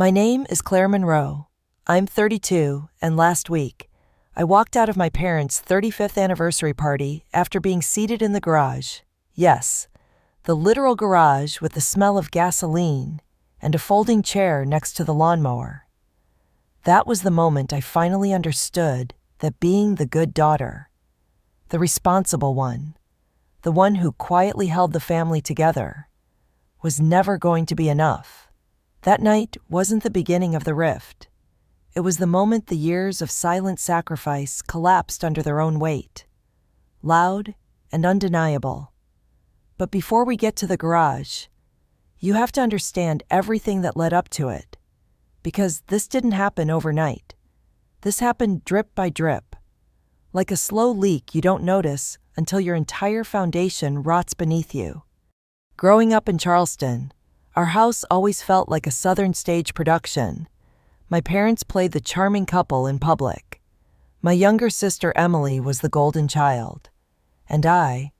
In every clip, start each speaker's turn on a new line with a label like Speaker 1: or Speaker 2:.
Speaker 1: My name is Claire Monroe. I'm 32, and last week, I walked out of my parents' 35th anniversary party after being seated in the garage. Yes, the literal garage with the smell of gasoline and a folding chair next to the lawnmower. That was the moment I finally understood that being the good daughter, the responsible one, the one who quietly held the family together, was never going to be enough. That night wasn't the beginning of the rift. It was the moment the years of silent sacrifice collapsed under their own weight. Loud and undeniable. But before we get to the garage, you have to understand everything that led up to it. Because this didn't happen overnight. This happened drip by drip. Like a slow leak you don't notice until your entire foundation rots beneath you. Growing up in Charleston, our house always felt like a Southern stage production. My parents played the charming couple in public. My younger sister Emily was the golden child. And I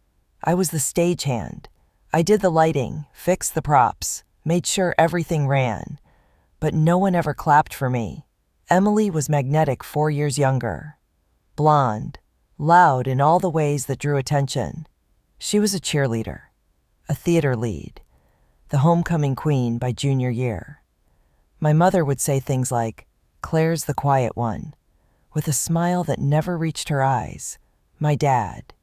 Speaker 1: was the stagehand. I did the lighting, fixed the props, made sure everything ran. But no one ever clapped for me. Emily was magnetic 4 years younger. Blonde, loud in all the ways that drew attention. She was a cheerleader, a theater lead, the homecoming queen by junior year. My mother would say things like, "Claire's the quiet one," with a smile that never reached her eyes. My dad,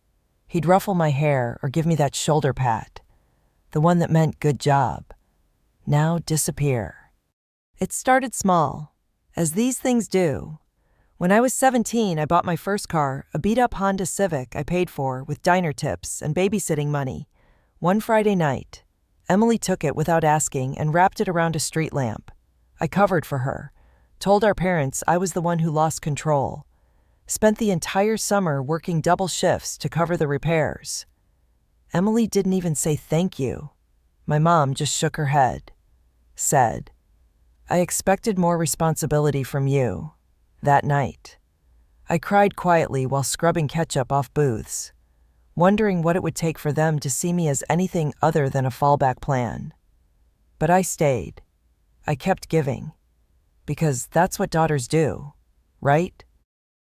Speaker 1: he'd ruffle my hair or give me that shoulder pat, the one that meant good job. Now disappear. It started small, as these things do. When I was 17, I bought my first car, a beat-up Honda Civic I paid for with diner tips and babysitting money. One Friday night, Emily took it without asking and wrapped it around a street lamp. I covered for her, told our parents I was the one who lost control, spent the entire summer working double shifts to cover the repairs. Emily didn't even say thank you. My mom just shook her head, said, "I expected more responsibility from you." That night, I cried quietly while scrubbing ketchup off booths, wondering what it would take for them to see me as anything other than a fallback plan. But I stayed. I kept giving. Because that's what daughters do, right?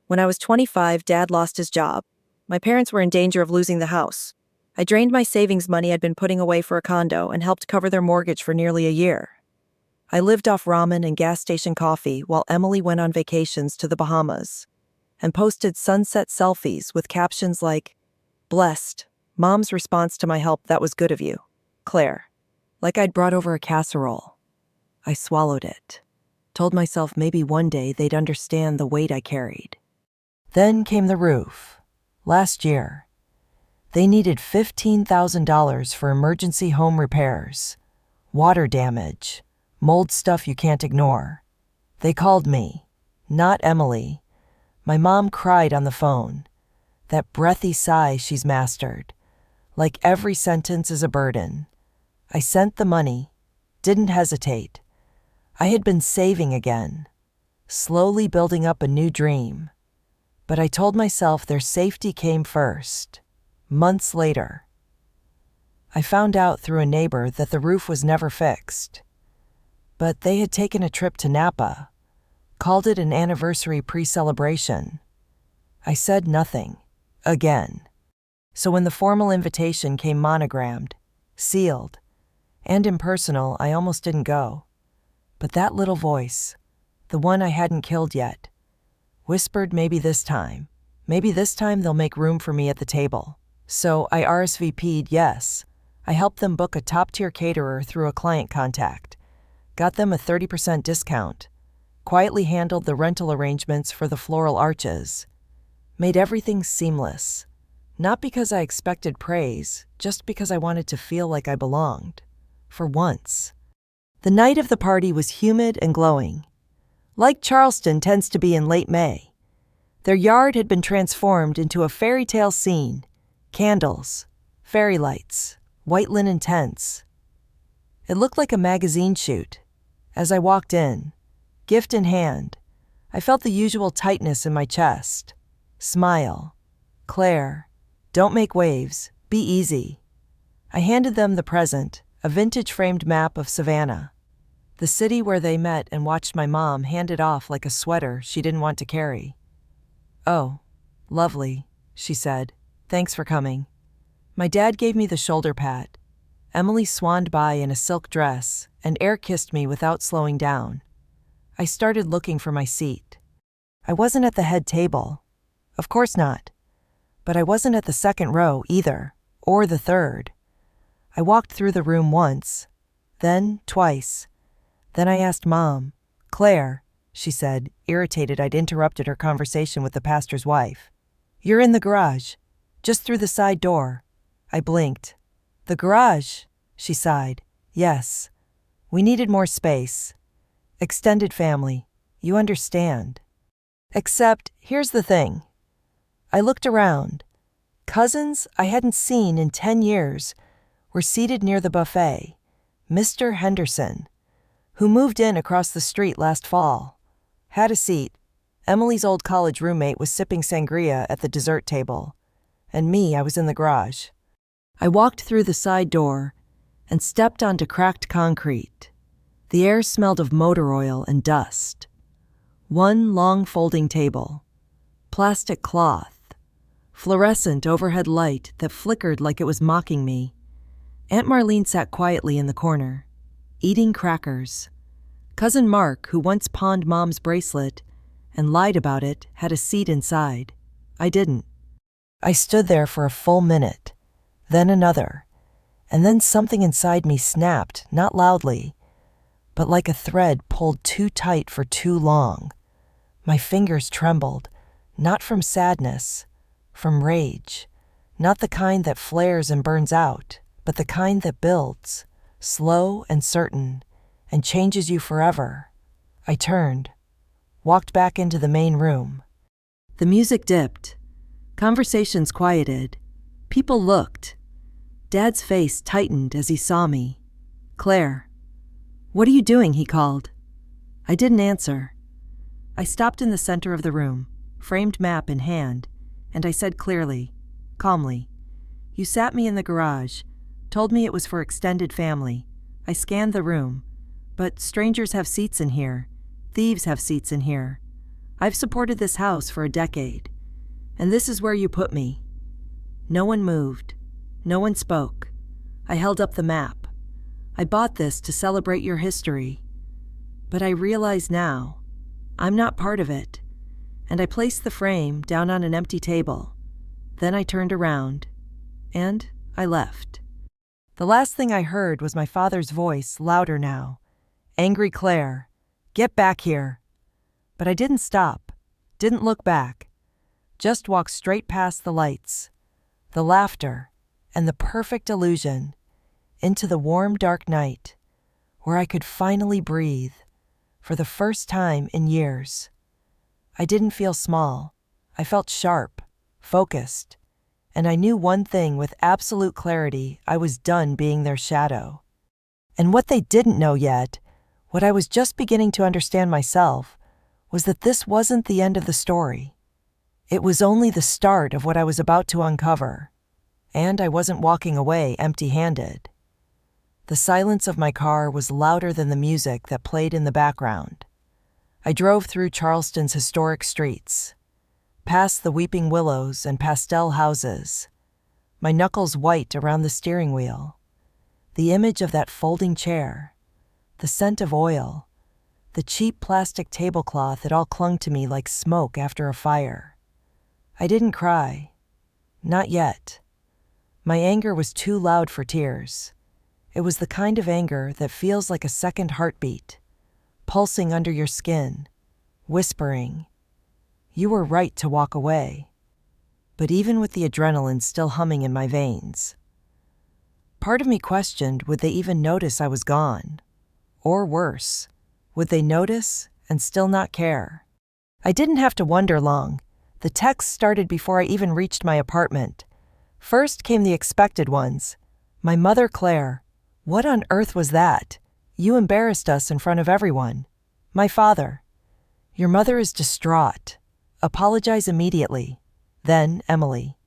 Speaker 2: When I was 25, Dad lost his job. My parents were in danger of losing the house. I drained my savings money I'd been putting away for a condo and helped cover their mortgage for nearly a year. I lived off ramen and gas station coffee while Emily went on vacations to the Bahamas and posted sunset selfies with captions like, "Blessed, Mom's response to my help, that was good of you, Claire." Like I'd brought over a casserole. I swallowed it. Told myself maybe one day they'd understand the weight I carried. Then came the roof. Last year, they needed $15,000 for emergency home repairs, water damage, mold stuff you can't ignore. They called me, not Emily. My mom cried on the phone, that breathy sigh she's mastered, like every sentence is a burden. I sent the money, didn't hesitate. I had been saving again, slowly building up a new dream. But I told myself their safety came first. Months later, I found out through a neighbor that the roof was never fixed. But they had taken a trip to Napa, called it an anniversary pre-celebration. I said nothing, again. So when the formal invitation came monogrammed, sealed, and impersonal, I almost didn't go. But that little voice, the one I hadn't killed yet, whispered maybe this time they'll make room for me at the table. So I RSVP'd yes. I helped them book a top-tier caterer through a client contact, got them a 30% discount, quietly handled the rental arrangements for the floral arches, made everything seamless. Not because I expected praise, just because I wanted to feel like I belonged. For once. The night of the party was humid and glowing, like Charleston tends to be in late May. Their yard had been transformed into a fairy tale scene. Candles, fairy lights, white linen tents. It looked like a magazine shoot. As I walked in, gift in hand, I felt the usual tightness in my chest. Smile. "Claire, don't make waves, be easy." I handed them the present, a vintage framed map of Savannah.
Speaker 1: The city where they met and watched my mom hand it off like a sweater she didn't want to carry. "Oh, lovely," she said. "Thanks for coming." My dad gave me the shoulder pat. Emily swanned by in a silk dress and air kissed me without slowing down. I started looking for my seat. I wasn't at the head table. Of course not. But I wasn't at the second row either, or the third. I walked through the room once, then twice. Then I asked Mom. "Claire," she said, irritated I'd interrupted her conversation with the pastor's wife. "You're in the garage, just through the side door." I blinked. "The garage?" she sighed. "Yes. We needed more space. Extended family, you understand. Except, here's the thing." I looked around. Cousins I hadn't seen in 10 years were seated near the buffet. Mr. Henderson, who moved in across the street last fall, had a seat. Emily's old college roommate was sipping sangria at the dessert table. And me, I was in the garage. I walked through the side door and stepped onto cracked concrete. The air smelled of motor oil and dust. One long folding table. Plastic cloth. Fluorescent overhead light that flickered like it was mocking me. Aunt Marlene sat quietly in the corner, eating crackers. Cousin Mark, who once pawned Mom's bracelet and lied about it, had a seat inside. I didn't. I stood there for a full minute, then another, and then something inside me snapped, not loudly, but like a thread pulled too tight for too long. My fingers trembled, not from sadness, from rage, not the kind that flares and burns out, but the kind that builds, slow and certain, and changes you forever. I turned, walked back into the main room. The music dipped. Conversations quieted. People looked. Dad's face tightened as he saw me. "Claire." "What are you doing?" he called. I didn't answer. I stopped in the center of the room, framed map in hand, and I said clearly, calmly, "You sat me in the garage, told me it was for extended family. I scanned the room, but strangers have seats in here. Thieves have seats in here. I've supported this house for a decade, and this is where you put me." No one moved. No one spoke. I held up the map. "I bought this to celebrate your history. But I realize now, I'm not part of it." And I placed the frame down on an empty table. Then I turned around, and I left. The last thing I heard was my father's voice, louder now. "Angry Claire, get back here." But I didn't stop, didn't look back, just walked straight past the lights, the laughter, and the perfect illusion, into the warm, dark night, where I could finally breathe, for the first time in years. I didn't feel small. I felt sharp, focused, and I knew one thing with absolute clarity: I was done being their shadow. And what they didn't know yet, what I was just beginning to understand myself, was that this wasn't the end of the story. It was only the start of what I was about to uncover. And I wasn't walking away empty-handed. The silence of my car was louder than the music that played in the background. I drove through Charleston's historic streets, past the weeping willows and pastel houses, my knuckles white around the steering wheel. The image of that folding chair, the scent of oil, the cheap plastic tablecloth, it all clung to me like smoke after a fire. I didn't cry. Not yet. My anger was too loud for tears. It was the kind of anger that feels like a second heartbeat, pulsing under your skin, whispering, "You were right to walk away." But even with the adrenaline still humming in my veins, part of me questioned, would they even notice I was gone? Or worse, would they notice and still not care? I didn't have to wonder long. The texts started before I even reached my apartment. First came the expected ones. "My mother, Claire. What on earth was that? You embarrassed us in front of everyone." My father. "Your mother is distraught. Apologize immediately." Then Emily.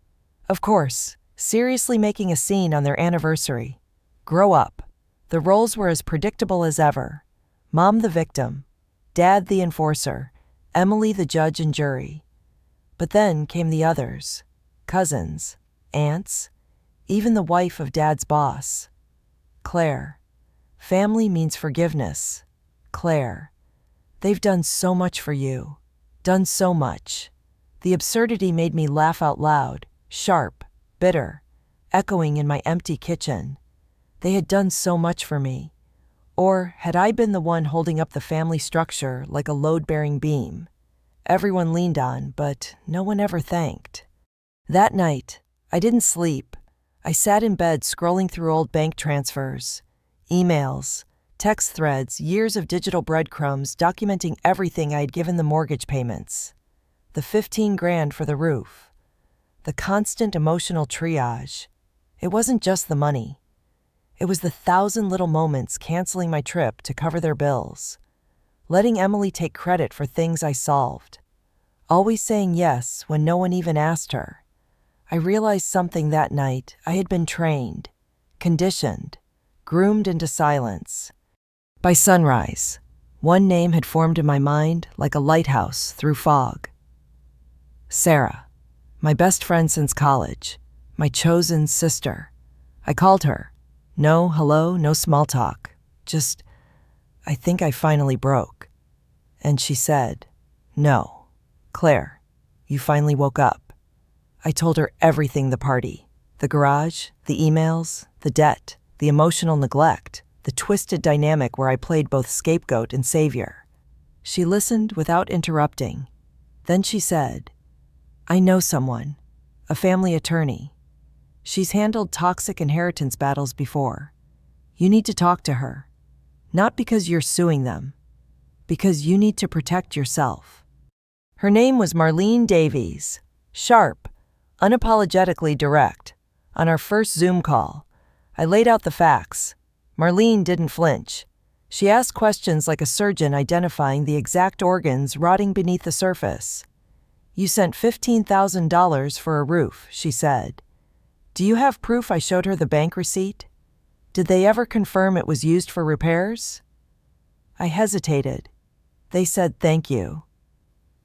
Speaker 1: Of course, seriously making a scene on their anniversary. Grow up. The roles were as predictable as ever. Mom the victim, Dad the enforcer, Emily the judge and jury. But then came the others, cousins, aunts, even the wife of Dad's boss. Claire. Family means forgiveness. Claire. They've done so much for you. Done so much. The absurdity made me laugh out loud, sharp, bitter, echoing in my empty kitchen. They had done so much for me. Or had I been the one holding up the family structure like a load-bearing beam? Everyone leaned on, but no one ever thanked. That night, I didn't sleep. I sat in bed scrolling through old bank transfers, emails, text threads, years of digital breadcrumbs documenting everything I had given the mortgage payments. The $15,000 for the roof. The constant emotional triage. It wasn't just the money. It was the 1,000 little moments canceling my trip to cover their bills. Letting Emily take credit for things I solved. Always saying yes when no one even asked her. I realized something that night. I had been trained, conditioned, groomed into silence. By sunrise, one name had formed in my mind like a lighthouse through fog. Sarah, my best friend since college, my chosen sister. I called her. No hello, no small talk. Just, I think I finally broke. And she said, no, Claire, you finally woke up. I told her everything: the party, the garage, the emails, the debt, the emotional neglect, the twisted dynamic where I played both scapegoat and savior. She listened without interrupting. Then she said, I know someone, a family attorney. She's handled toxic inheritance battles before. You need to talk to her. Not because you're suing them, because you need to protect yourself. Her name was Marlene Davies. Sharp, unapologetically direct. On our first Zoom call, I laid out the facts. Marlene didn't flinch. She asked questions like a surgeon identifying the exact organs rotting beneath the surface. You sent $15,000 for a roof, she said. Do you have proof I showed her the bank receipt? Did they ever confirm it was used for repairs? I hesitated. They said thank you.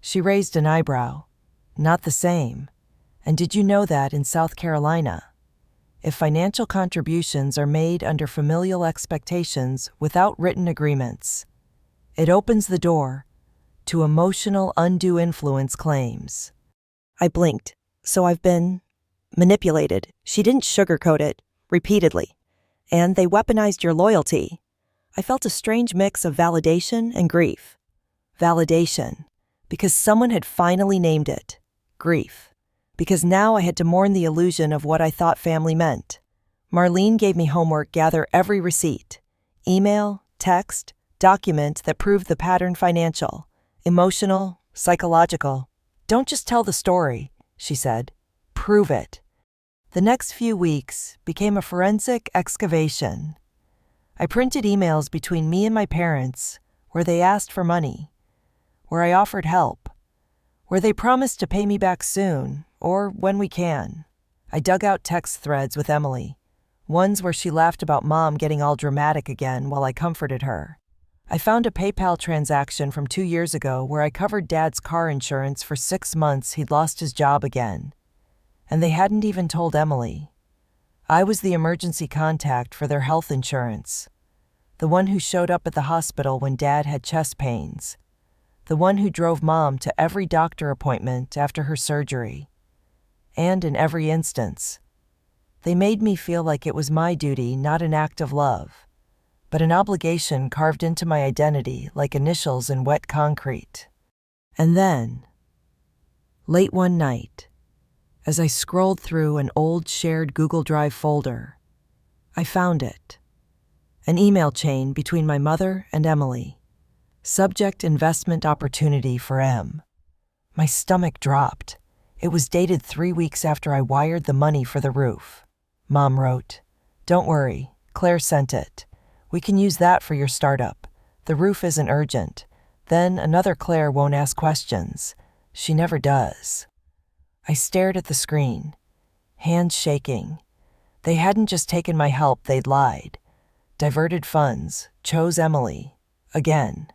Speaker 1: She raised an eyebrow. Not the same. And did you know that in South Carolina, if financial contributions are made under familial expectations without written agreements, it opens the door to emotional undue influence claims? I blinked. So I've been manipulated. She didn't sugarcoat it, repeatedly. And they weaponized your loyalty. I felt a strange mix of validation and grief. Validation, because someone had finally named it. Grief, because now I had to mourn the illusion of what I thought family meant. Marlene gave me homework: gather every receipt, email, text, document that proved the pattern: financial, emotional, psychological. Don't just tell the story, she said. Prove it. The next few weeks became a forensic excavation. I printed emails between me and my parents where they asked for money, where I offered help, where they promised to pay me back soon or when we can. I dug out text threads with Emily, ones where she laughed about Mom getting all dramatic again while I comforted her. I found a PayPal transaction from 2 years ago where I covered Dad's car insurance for 6 months. He'd lost his job again. And they hadn't even told Emily. I was the emergency contact for their health insurance, the one who showed up at the hospital when Dad had chest pains, the one who drove Mom to every doctor appointment after her surgery. And in every instance, they made me feel like it was my duty, not an act of love, but an obligation carved into my identity like initials in wet concrete. And then, late one night, as I scrolled through an old shared Google Drive folder, I found it. An email chain between my mother and Emily. Subject: investment opportunity for M. My stomach dropped. It was dated 3 weeks after I wired the money for the roof. Mom wrote, Don't worry, Claire sent it. We can use that for your startup. The roof isn't urgent. Then another Claire won't ask questions. She never does. I stared at the screen, hands shaking. They hadn't just taken my help, they'd lied. Diverted funds, chose Emily, Again.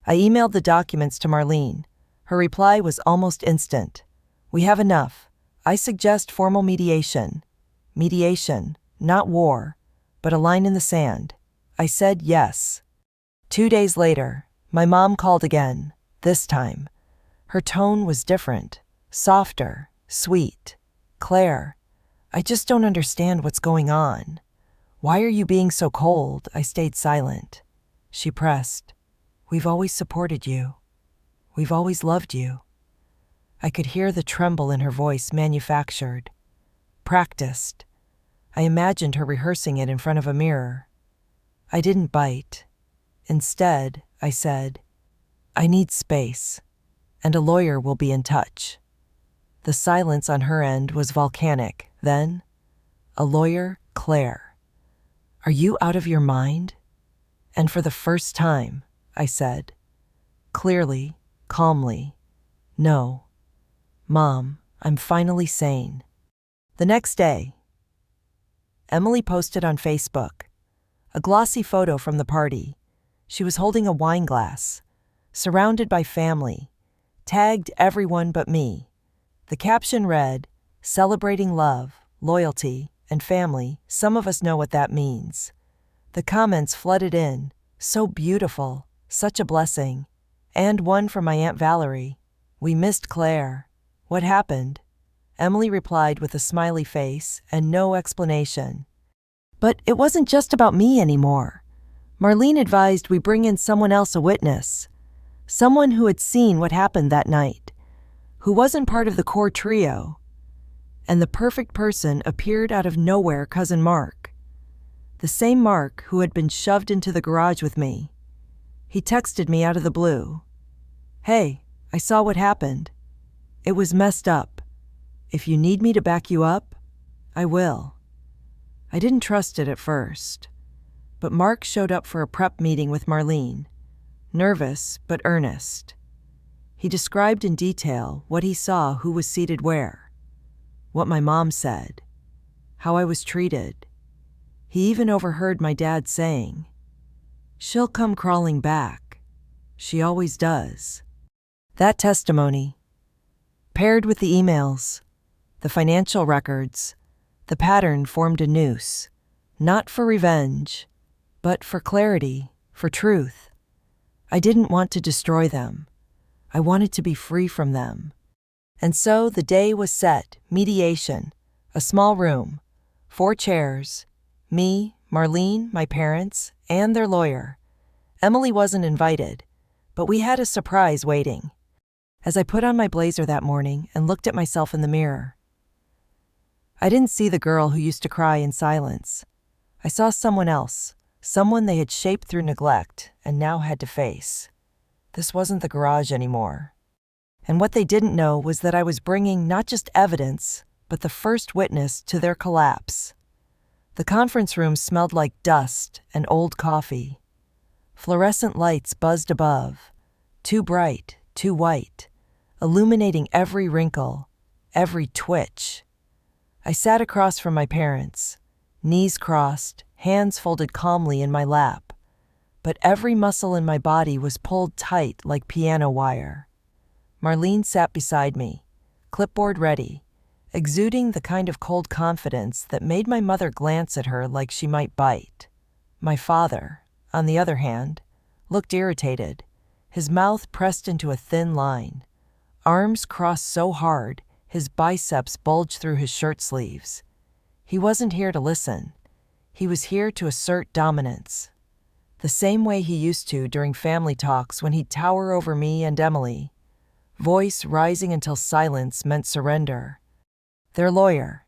Speaker 1: I emailed the documents to Marlene. Her reply was almost instant. We have enough. I suggest formal mediation. Mediation, not war, but a line in the sand. I said yes. 2 days later, my mom called again, this time. Her tone was different, softer, sweet. Claire, I just don't understand what's going on. Why are you being so cold? I stayed silent. She pressed. We've always supported you. We've always loved you. I could hear the tremble in her voice, manufactured, practiced. I imagined her rehearsing it in front of a mirror. I didn't bite. Instead, I said, I need space, and a lawyer will be in touch. The silence on her end was volcanic. Then, a lawyer, Claire. Are you out of your mind? And for the first time, I said, clearly, calmly, no. Mom, I'm finally sane. The next day, Emily posted on Facebook a glossy photo from the party. She was holding a wine glass, surrounded by family, tagged everyone but me. The caption read, celebrating love, loyalty, and family. Some of us know what that means. The comments flooded in, so beautiful, such a blessing. And one from my Aunt Valerie. We missed Claire. What happened? Emily replied with a smiley face and no explanation. But it wasn't just about me anymore. Marlene advised we bring in someone else, a witness. Someone who had seen what happened that night, who wasn't part of the core trio. And the perfect person appeared out of nowhere, Cousin Mark. The same Mark who had been shoved into the garage with me. He texted me out of the blue. Hey, I saw what happened. It was messed up. If you need me to back you up, I will. I didn't trust it at first, but Mark showed up for a prep meeting with Marlene, nervous but earnest. He described in detail what he saw, who was seated where, what my mom said, how I was treated. He even overheard my dad saying, "She'll come crawling back. She always does." That testimony, paired with the emails, the financial records, the pattern formed a noose, not for revenge, but for clarity, for truth. I didn't want to destroy them. I wanted to be free from them. And so the day was set, mediation, a small room, 4 chairs, me, Marlene, my parents, and their lawyer. Emily wasn't invited, but we had a surprise waiting. As I put on my blazer that morning and looked at myself in the mirror, I didn't see the girl who used to cry in silence. I saw someone else, someone they had shaped through neglect and now had to face. This wasn't the garage anymore. And what they didn't know was that I was bringing not just evidence, but the first witness to their collapse. The conference room smelled like dust and old coffee. Fluorescent lights buzzed above, too bright, too white, illuminating every wrinkle, every twitch. I sat across from my parents, knees crossed, hands folded calmly in my lap, but every muscle in my body was pulled tight like piano wire. Marlene sat beside me, clipboard ready, exuding the kind of cold confidence that made my mother glance at her like she might bite. My father, on the other hand, looked irritated, his mouth pressed into a thin line, arms crossed so hard his biceps bulged through his shirt sleeves. He wasn't here to listen. He was here to assert dominance, the same way he used to during family talks when he'd tower over me and Emily, voice rising until silence meant surrender. Their lawyer,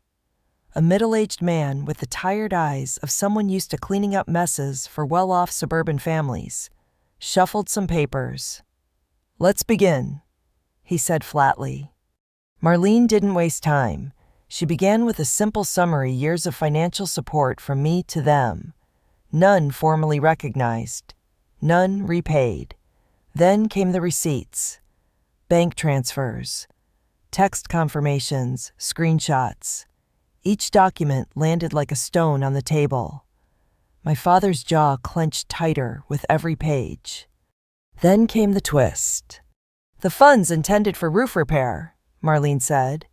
Speaker 1: a middle-aged man with the tired eyes of someone used to cleaning up messes for well-off suburban families, shuffled some papers. "Let's begin," he said flatly. Marlene didn't waste time. She began with a simple summary: years of financial support from me to them. None formally recognized, none repaid. Then came the receipts, bank transfers, text confirmations, screenshots. Each document landed like a stone on the table. My father's jaw clenched tighter with every page. Then came the twist. "The funds intended for roof repair," Marlene said,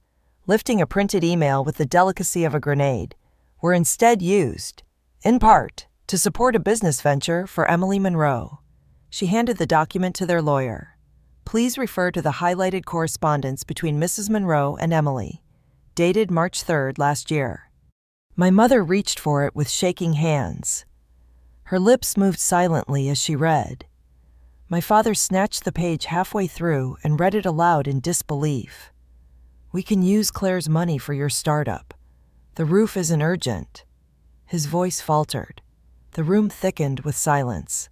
Speaker 1: lifting a printed email with the delicacy of a grenade, were instead used, in part, to support a business venture for Emily Monroe. She handed the document to their lawyer. "Please refer to the highlighted correspondence between Mrs. Monroe and Emily, dated March 3rd last year." My mother reached for it with shaking hands. Her lips moved silently as she read. My father snatched the page halfway through and read it aloud in disbelief. "We can use Claire's money for your startup. The roof isn't urgent." His voice faltered. The room thickened with silence.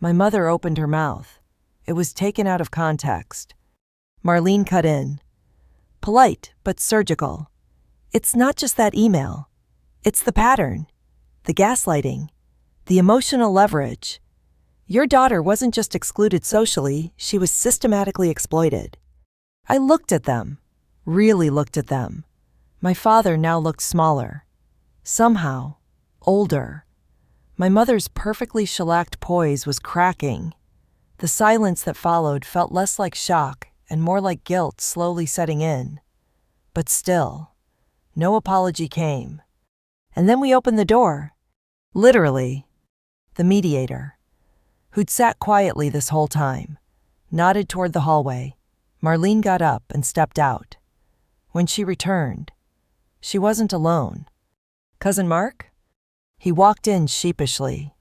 Speaker 1: My mother opened her mouth. It was taken out of context. Marlene cut in. Polite, but surgical. "It's not just that email. It's the pattern, the gaslighting, the emotional leverage. Your daughter wasn't just excluded socially, she was systematically exploited." I looked at them, really looked at them. My father now looked smaller. Somehow, older. My mother's perfectly shellacked poise was cracking. The silence that followed felt less like shock and more like guilt slowly setting in. But still, no apology came. And then we opened the door. Literally. The mediator, who'd sat quietly this whole time, nodded toward the hallway. Marlene got up and stepped out. When she returned, she wasn't alone. "Cousin Mark?" He walked in sheepishly,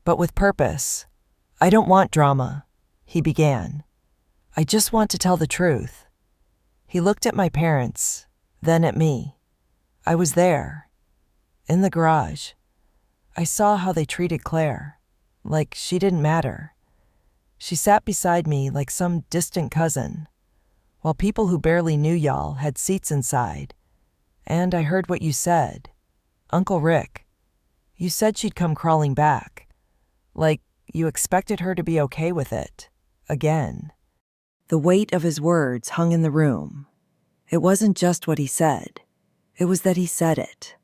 Speaker 1: but with purpose. "I don't want drama," he began. "I just want to tell the truth." He looked at my parents, then at me. I was there, in the garage. I saw how they treated Claire, like she didn't matter. She sat beside me like some distant cousin, while people who barely knew y'all had seats inside. And I heard what you said. Uncle Rick, you said she'd come crawling back. Like you expected her to be okay with it. Again. The weight of his words hung in the room. It wasn't just what he said. It was that he said it.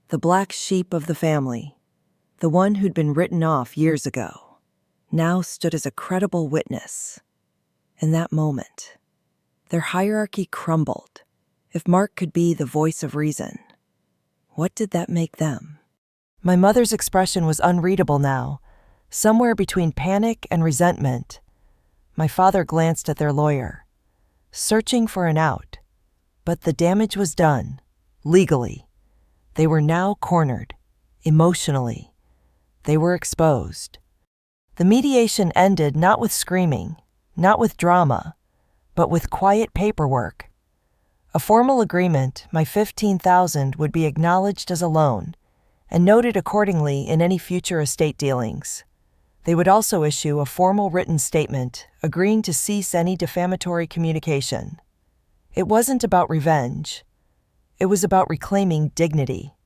Speaker 1: The black sheep of the family, the one who'd been written off years ago, now stood as a credible witness. In that moment, their hierarchy crumbled. If Mark could be the voice of reason, what did that make them? My mother's expression was unreadable now, somewhere between panic and resentment. My father glanced at their lawyer, searching for an out. But the damage was done, legally. They were now cornered, emotionally. They were exposed. The mediation ended not with screaming, not with drama, but with quiet paperwork. A formal agreement, my $15,000 would be acknowledged as a loan and noted accordingly in any future estate dealings. They would also issue a formal written statement agreeing to cease any defamatory communication. It wasn't about revenge. It was about reclaiming dignity.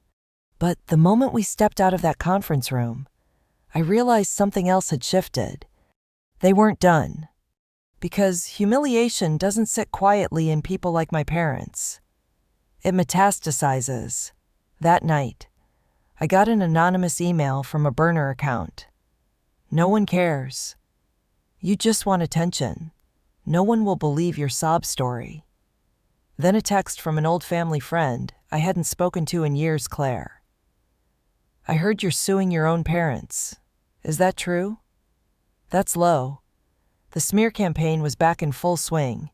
Speaker 1: But the moment we stepped out of that conference room, I realized something else had shifted. They weren't done. Because humiliation doesn't sit quietly in people like my parents. It metastasizes. That night, I got an anonymous email from a burner account. "No one cares. You just want attention. No one will believe your sob story." Then a text from an old family friend I hadn't spoken to in years, Claire. "I heard you're suing your own parents. Is that true?" That's low. The smear campaign was back in full swing.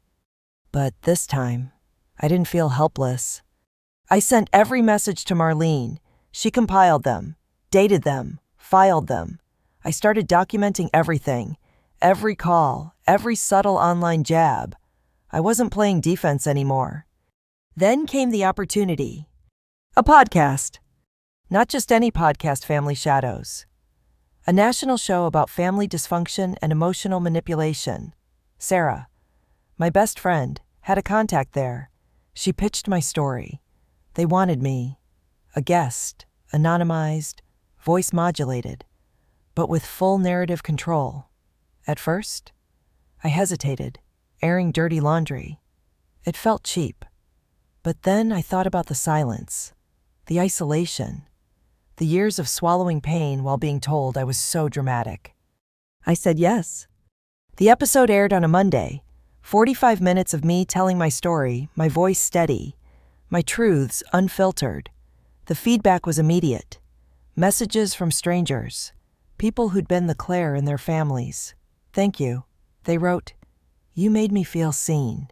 Speaker 1: But this time, I didn't feel helpless. I sent every message to Marlene. She compiled them, dated them, filed them. I started documenting everything, every call, every subtle online jab. I wasn't playing defense anymore. Then came the opportunity. A podcast. Not just any podcast, Family Shadows. A national show about family dysfunction and emotional manipulation. Sarah, my best friend, had a contact there. She pitched my story. They wanted me. A guest, anonymized, voice modulated, but with full narrative control. At first, I hesitated, airing dirty laundry. It felt cheap. But then I thought about the silence, the isolation, the years of swallowing pain while being told I was so dramatic.
Speaker 2: I said yes.
Speaker 1: The episode aired on a Monday. 45 minutes of me telling my story, my voice steady, my truths unfiltered. The feedback was immediate. Messages from strangers, people who'd been the Claire in their families. "Thank you," they wrote. "You made me feel seen."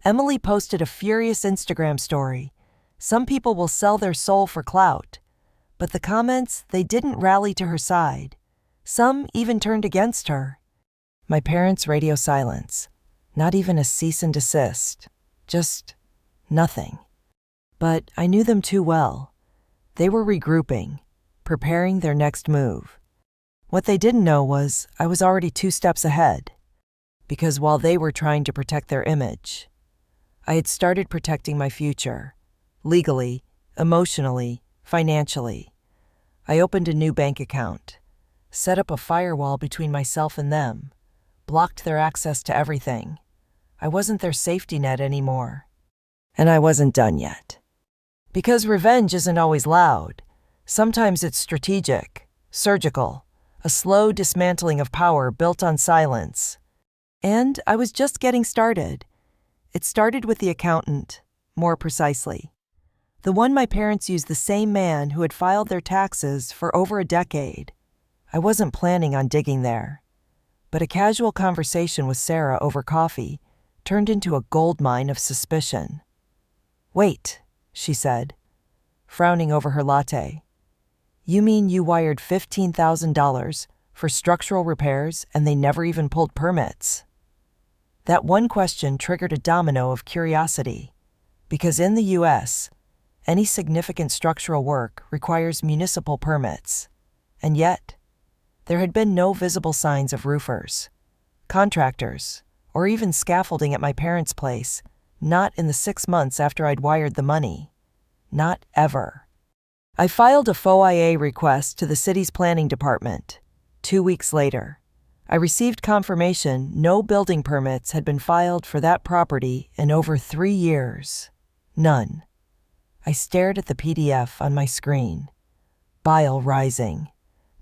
Speaker 1: Emily posted a furious Instagram story. Some people will sell their soul for clout. But the comments, they didn't rally to her side. Some even turned against her. My parents' radio silence. Not even a cease and desist. Just nothing. But I knew them too well. They were regrouping, preparing their next move. What they didn't know was I was already 2 steps ahead. Because while they were trying to protect their image, I had started protecting my future. Legally, emotionally, financially. I opened a new bank account, set up a firewall between myself and them, blocked their access to everything. I wasn't their safety net anymore. And I wasn't done yet. Because revenge isn't always loud. Sometimes it's strategic, surgical, a slow dismantling of power built on silence. And I was just getting started. It started with the accountant, more precisely. The one my parents used, the same man who had filed their taxes for over a decade. I wasn't planning on digging there. But a casual conversation with Sarah over coffee turned into a goldmine of suspicion. "Wait," she said, frowning over her latte. "You mean you wired $15,000 for structural repairs and they never even pulled permits?" That one question triggered a domino of curiosity. Because in the U.S., any significant structural work requires municipal permits. And yet, there had been no visible signs of roofers, contractors, or even scaffolding at my parents' place, not in the 6 months after I'd wired the money. Not ever. I filed a FOIA request to the city's planning department. 2 weeks later, I received confirmation no building permits had been filed for that property in over 3 years. None. I stared at the PDF on my screen. Bile rising.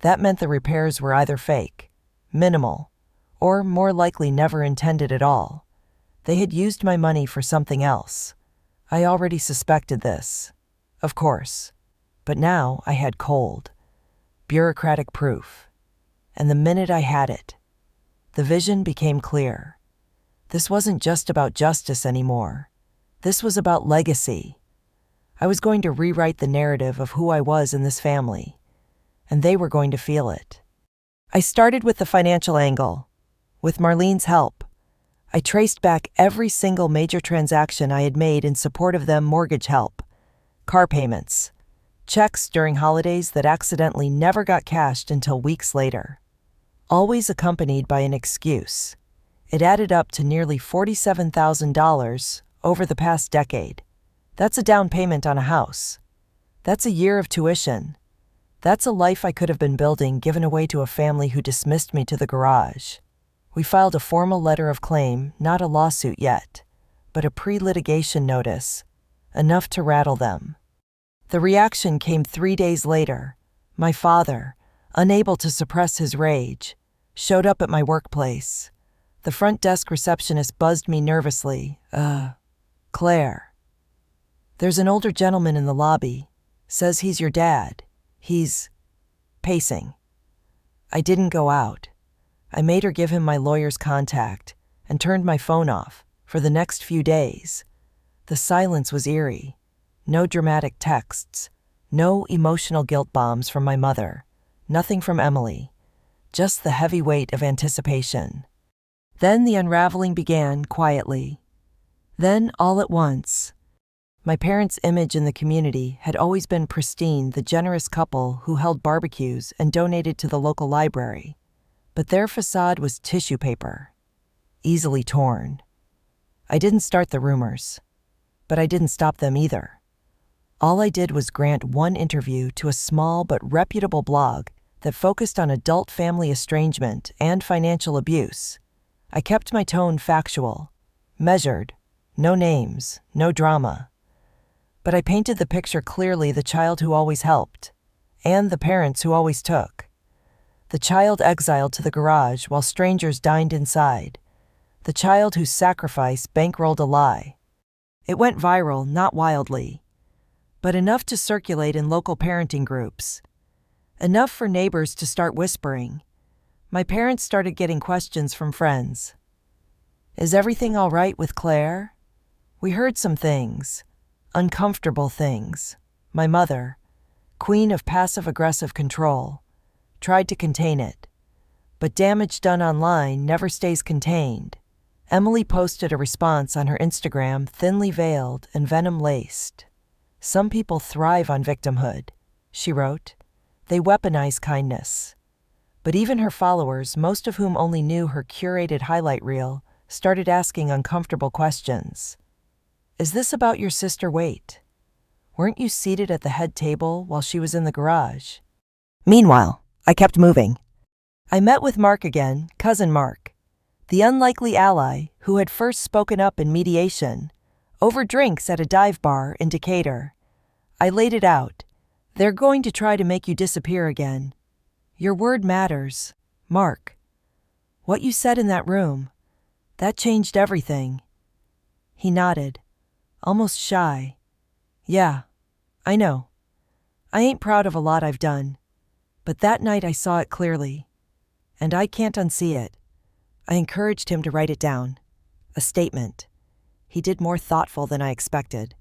Speaker 1: That meant the repairs were either fake, minimal, or more likely never intended at all. They had used my money for something else. I already suspected this, of course, but now I had cold, bureaucratic proof. And the minute I had it, the vision became clear. This wasn't just about justice anymore. This was about legacy. I was going to rewrite the narrative of who I was in this family, and they were going to feel it. I started with the financial angle. With Marlene's help, I traced back every single major transaction I had made in support of them: mortgage help, car payments, checks during holidays that accidentally never got cashed until weeks later. Always accompanied by an excuse. It added up to nearly $47,000 over the past decade. That's a down payment on a house. That's a year of tuition. That's a life I could have been building given away to a family who dismissed me to the garage. We filed a formal letter of claim, not a lawsuit yet, but a pre-litigation notice, enough to rattle them. The reaction came 3 days later. My father, unable to suppress his rage, showed up at my workplace. The front desk receptionist buzzed me nervously. Claire. There's an older gentleman in the lobby. Says he's your dad. He's pacing. I didn't go out. I made her give him my lawyer's contact and turned my phone off for the next few days. The silence was eerie. No dramatic texts. No emotional guilt bombs from my mother. Nothing from Emily. Just the heavy weight of anticipation. Then the unraveling began quietly. Then, all at once, my parents' image in the community had always been pristine, the generous couple who held barbecues and donated to the local library. But their facade was tissue paper, easily torn. I didn't start the rumors, but I didn't stop them either. All I did was grant one interview to a small but reputable blog that focused on adult family estrangement and financial abuse. I kept my tone factual, measured, no names, no drama. But I painted the picture clearly: the child who always helped, and the parents who always took. The child exiled to the garage while strangers dined inside. The child whose sacrifice bankrolled a lie. It went viral, not wildly, but enough to circulate in local parenting groups. Enough for neighbors to start whispering. My parents started getting questions from friends. Is everything all right with Claire? We heard some things, uncomfortable things. My mother, queen of passive-aggressive control, tried to contain it. But damage done online never stays contained. Emily posted a response on her Instagram, thinly veiled and venom-laced. Some people thrive on victimhood, she wrote. They weaponize kindness. But even her followers, most of whom only knew her curated highlight reel, started asking uncomfortable questions. Is this about your sister? Wait. Weren't you seated at the head table while she was in the garage? Meanwhile, I kept moving. I met with Mark again, cousin Mark, the unlikely ally who had first spoken up in mediation, over drinks at a dive bar in Decatur. I laid it out. They're going to try to make you disappear again. Your word matters, Mark. What you said in that room, that changed everything. He nodded, almost shy. Yeah, I know. I ain't proud of a lot I've done, but that night I saw it clearly, and I can't unsee it. I encouraged him to write it down. A statement. He did more thoughtful than I expected.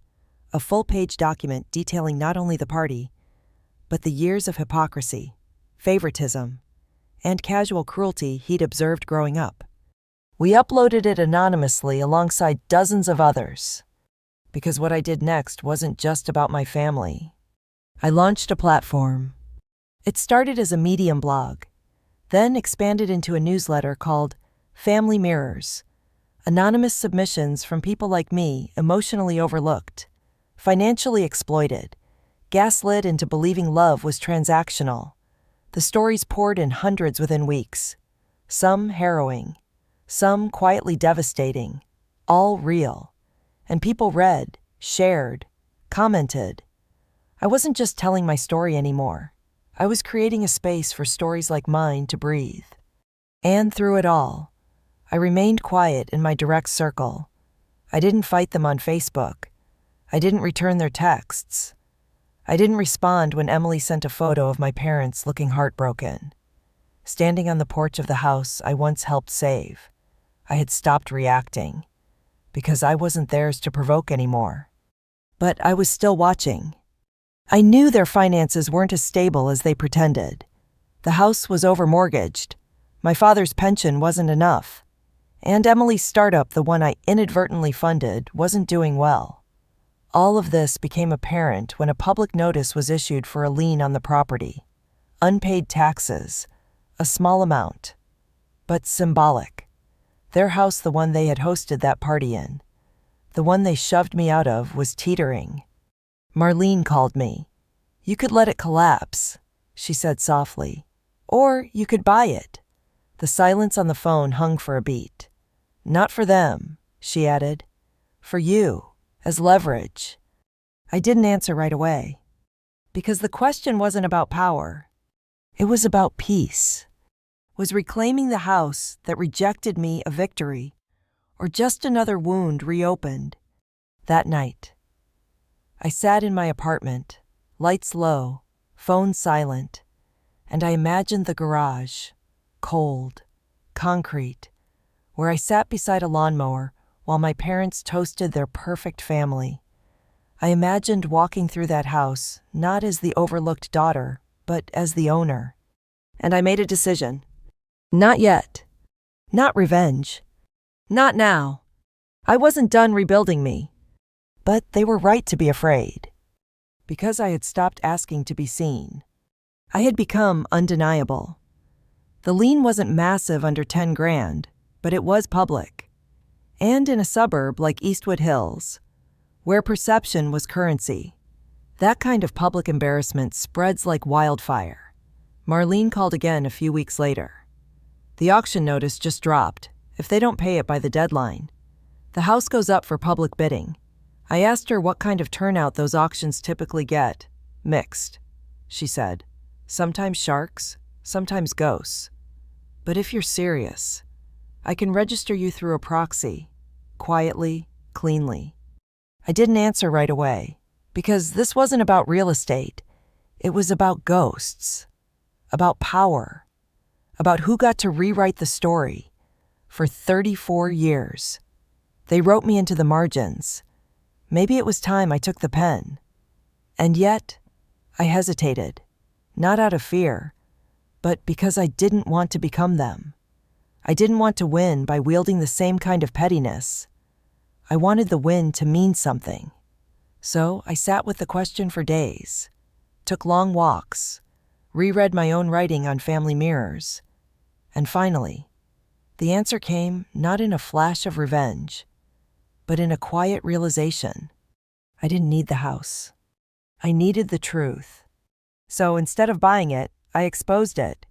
Speaker 1: A full-page document detailing not only the party, but the years of hypocrisy, favoritism, and casual cruelty he'd observed growing up. We uploaded it anonymously alongside dozens of others, because what I did next wasn't just about my family. I launched a platform. It started as a Medium blog, then expanded into a newsletter called Family Mirrors, anonymous submissions from people like me, emotionally overlooked, financially exploited, gaslit into believing love was transactional. The stories poured in hundreds within weeks, some harrowing, some quietly devastating, all real. And people read, shared, commented. I wasn't just telling my story anymore. I was creating a space for stories like mine to breathe. And through it all, I remained quiet in my direct circle. I didn't fight them on Facebook. I didn't return their texts. I didn't respond when Emily sent a photo of my parents looking heartbroken. Standing on the porch of the house I once helped save, I had stopped reacting, because I wasn't theirs to provoke anymore. But I was still watching. I knew their finances weren't as stable as they pretended. The house was overmortgaged. My father's pension wasn't enough. And Emily's startup, the one I inadvertently funded, wasn't doing well. All of this became apparent when a public notice was issued for a lien on the property. Unpaid taxes, a small amount, but symbolic. Their house, the one they had hosted that party in, the one they shoved me out of, was teetering. Marlene called me. You could let it collapse, she said softly. Or you could buy it. The silence on the phone hung for a beat. Not for them, she added. For you, as leverage. I didn't answer right away. Because the question wasn't about power. It was about peace. Was reclaiming the house that rejected me a victory, or just another wound reopened? That night, I sat in my apartment, lights low, phone silent, and I imagined the garage, cold, concrete, where I sat beside a lawnmower while my parents toasted their perfect family. I imagined walking through that house, not as the overlooked daughter, but as the owner. And I made a decision. Not yet. Not revenge. Not now. I wasn't done rebuilding me. But they were right to be afraid. Because I had stopped asking to be seen. I had become undeniable. The lien wasn't massive, under 10 grand, but it was public. And in a suburb like Eastwood Hills, where perception was currency. That kind of public embarrassment spreads like wildfire. Marlene called again a few weeks later. The auction notice just dropped. If they don't pay it by the deadline, the house goes up for public bidding. I asked her what kind of turnout those auctions typically get. Mixed. she said. Sometimes sharks, sometimes ghosts. But if you're serious, I can register you through a proxy, quietly, cleanly. I didn't answer right away, because this wasn't about real estate. It was about ghosts, about power, about who got to rewrite the story. For 34 years. They wrote me into the margins. Maybe it was time I took the pen. And yet, I hesitated, not out of fear, but because I didn't want to become them. I didn't want to win by wielding the same kind of pettiness. I wanted the win to mean something. So I sat with the question for days, took long walks, reread my own writing on family mirrors, and finally, the answer came not in a flash of revenge, but in a quiet realization. I didn't need the house. I needed the truth. So instead of buying it, I exposed it.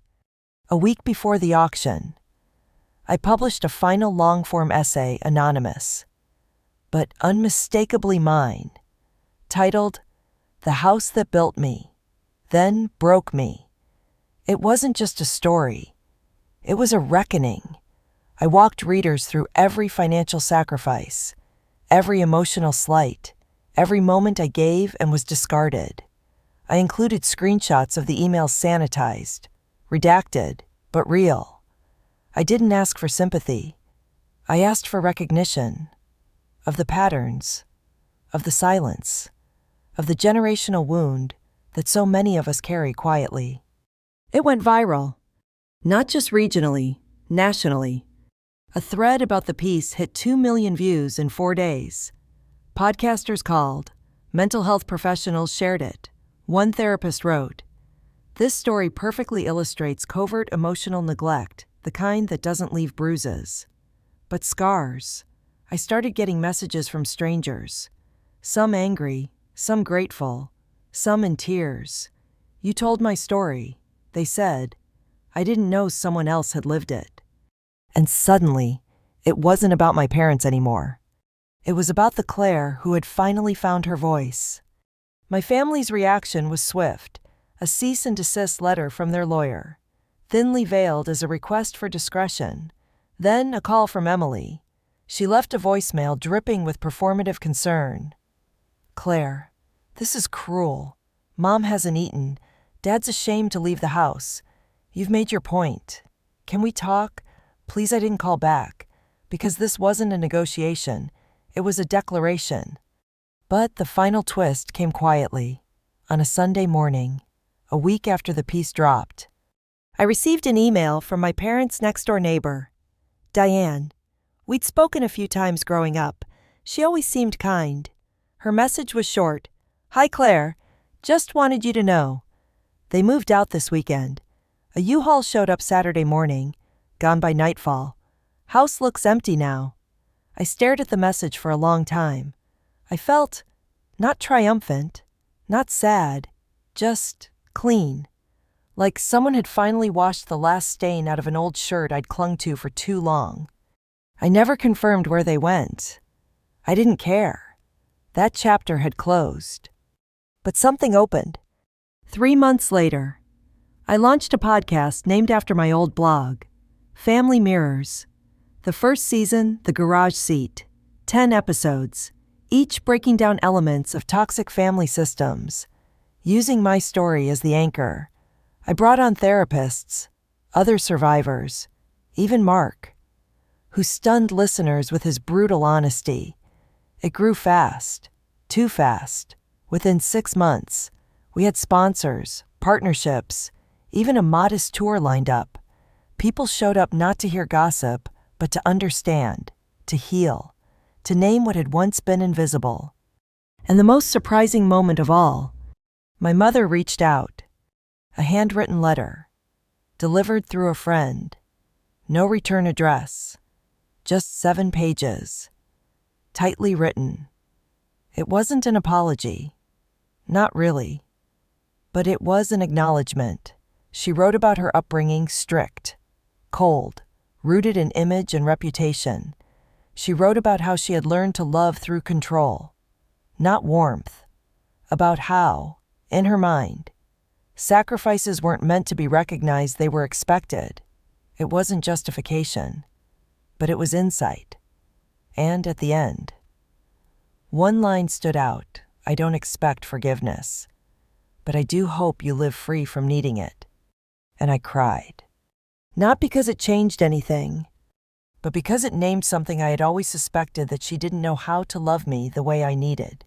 Speaker 1: A week before the auction, I published a final long-form essay, anonymous, but unmistakably mine, titled "The House That Built Me, Then Broke Me." It wasn't just a story. It was a reckoning. I walked readers through every financial sacrifice, every emotional slight, every moment I gave and was discarded. I included screenshots of the emails sanitized, redacted, but real. I didn't ask for sympathy. I asked for recognition of the patterns, of the silence, of the generational wound that so many of us carry quietly. It went viral, not just regionally, nationally. A thread about the piece hit 2 million views in 4 days. Podcasters called, mental health professionals shared it. One therapist wrote, "This story perfectly illustrates covert emotional neglect, the kind that doesn't leave bruises, but scars." I started getting messages from strangers, some angry, some grateful, some in tears. "You told my story," they said. "I didn't know someone else had lived it." And suddenly, it wasn't about my parents anymore. It was about the Claire who had finally found her voice. My family's reaction was swift, a cease and desist letter from their lawyer, thinly veiled as a request for discretion, then a call from Emily. She left a voicemail dripping with performative concern. "Claire, this is cruel. Mom hasn't eaten. Dad's ashamed to leave the house. You've made your point. Can we talk? Please, I didn't call back, because this wasn't a negotiation. It was a declaration." But the final twist came quietly, on a Sunday morning, a week after the piece dropped. I received an email from my parents' next-door neighbor, Diane. We'd spoken a few times growing up. She always seemed kind. Her message was short. "Hi, Claire. Just wanted you to know. They moved out this weekend. A U-Haul showed up Saturday morning, gone by nightfall. House looks empty now." I stared at the message for a long time. I felt not triumphant, not sad, just clean. Like someone had finally washed the last stain out of an old shirt I'd clung to for too long. I never confirmed where they went. I didn't care. That chapter had closed. But something opened. 3 months later, I launched a podcast named after my old blog, Family Mirrors. The first season, The Garage Seat, 10 episodes, each breaking down elements of toxic family systems. Using my story as the anchor, I brought on therapists, other survivors, even Mark, who stunned listeners with his brutal honesty. It grew fast, too fast. Within 6 months, we had sponsors, partnerships, even a modest tour lined up. People showed up not to hear gossip, but to understand, to heal, to name what had once been invisible. And the most surprising moment of all, my mother reached out. A handwritten letter, delivered through a friend. No return address. Just 7 pages. Tightly written. It wasn't an apology. Not really. But it was an acknowledgement. She wrote about her upbringing, strict, cold, rooted in image and reputation. She wrote about how she had learned to love through control, not warmth. About how, in her mind, Sacrifices weren't meant to be recognized, they were expected. It wasn't justification, but it was insight. And at the end, one line stood out: I don't expect forgiveness, but I do hope you live free from needing it. And I cried. Not because it changed anything, but because it named something I had always suspected, that she didn't know how to love me the way I needed.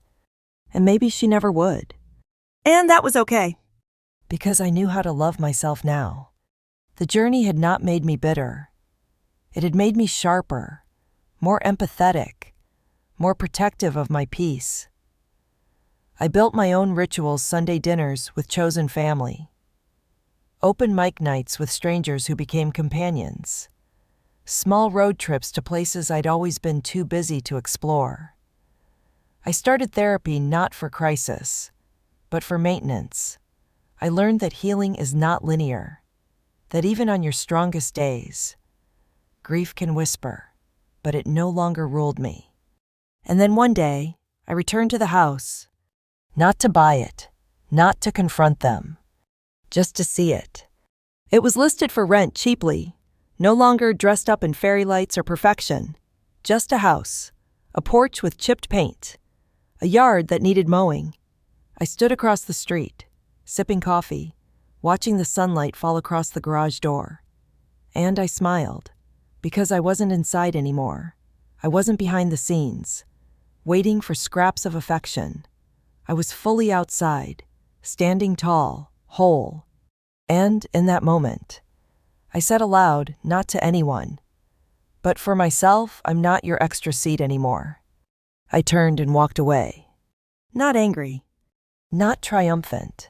Speaker 1: And maybe she never would.
Speaker 2: And that was okay.
Speaker 1: Because I knew how to love myself now. The journey had not made me bitter. It had made me sharper, more empathetic, more protective of my peace. I built my own rituals: Sunday dinners with chosen family, open mic nights with strangers who became companions, small road trips to places I'd always been too busy to explore. I started therapy not for crisis, but for maintenance. I learned that healing is not linear, that even on your strongest days, grief can whisper, but it no longer ruled me. And then one day, I returned to the house, not to buy it, not to confront them, just to see it. It was listed for rent cheaply, no longer dressed up in fairy lights or perfection, just a house, a porch with chipped paint, a yard that needed mowing. I stood across the street, sipping coffee, watching the sunlight fall across the garage door. And I smiled, because I wasn't inside anymore. I wasn't behind the scenes, waiting for scraps of affection. I was fully outside, standing tall, whole. And in that moment, I said aloud, not to anyone, but for myself, I'm not your extra seat anymore. I turned and walked away. Not angry, not triumphant,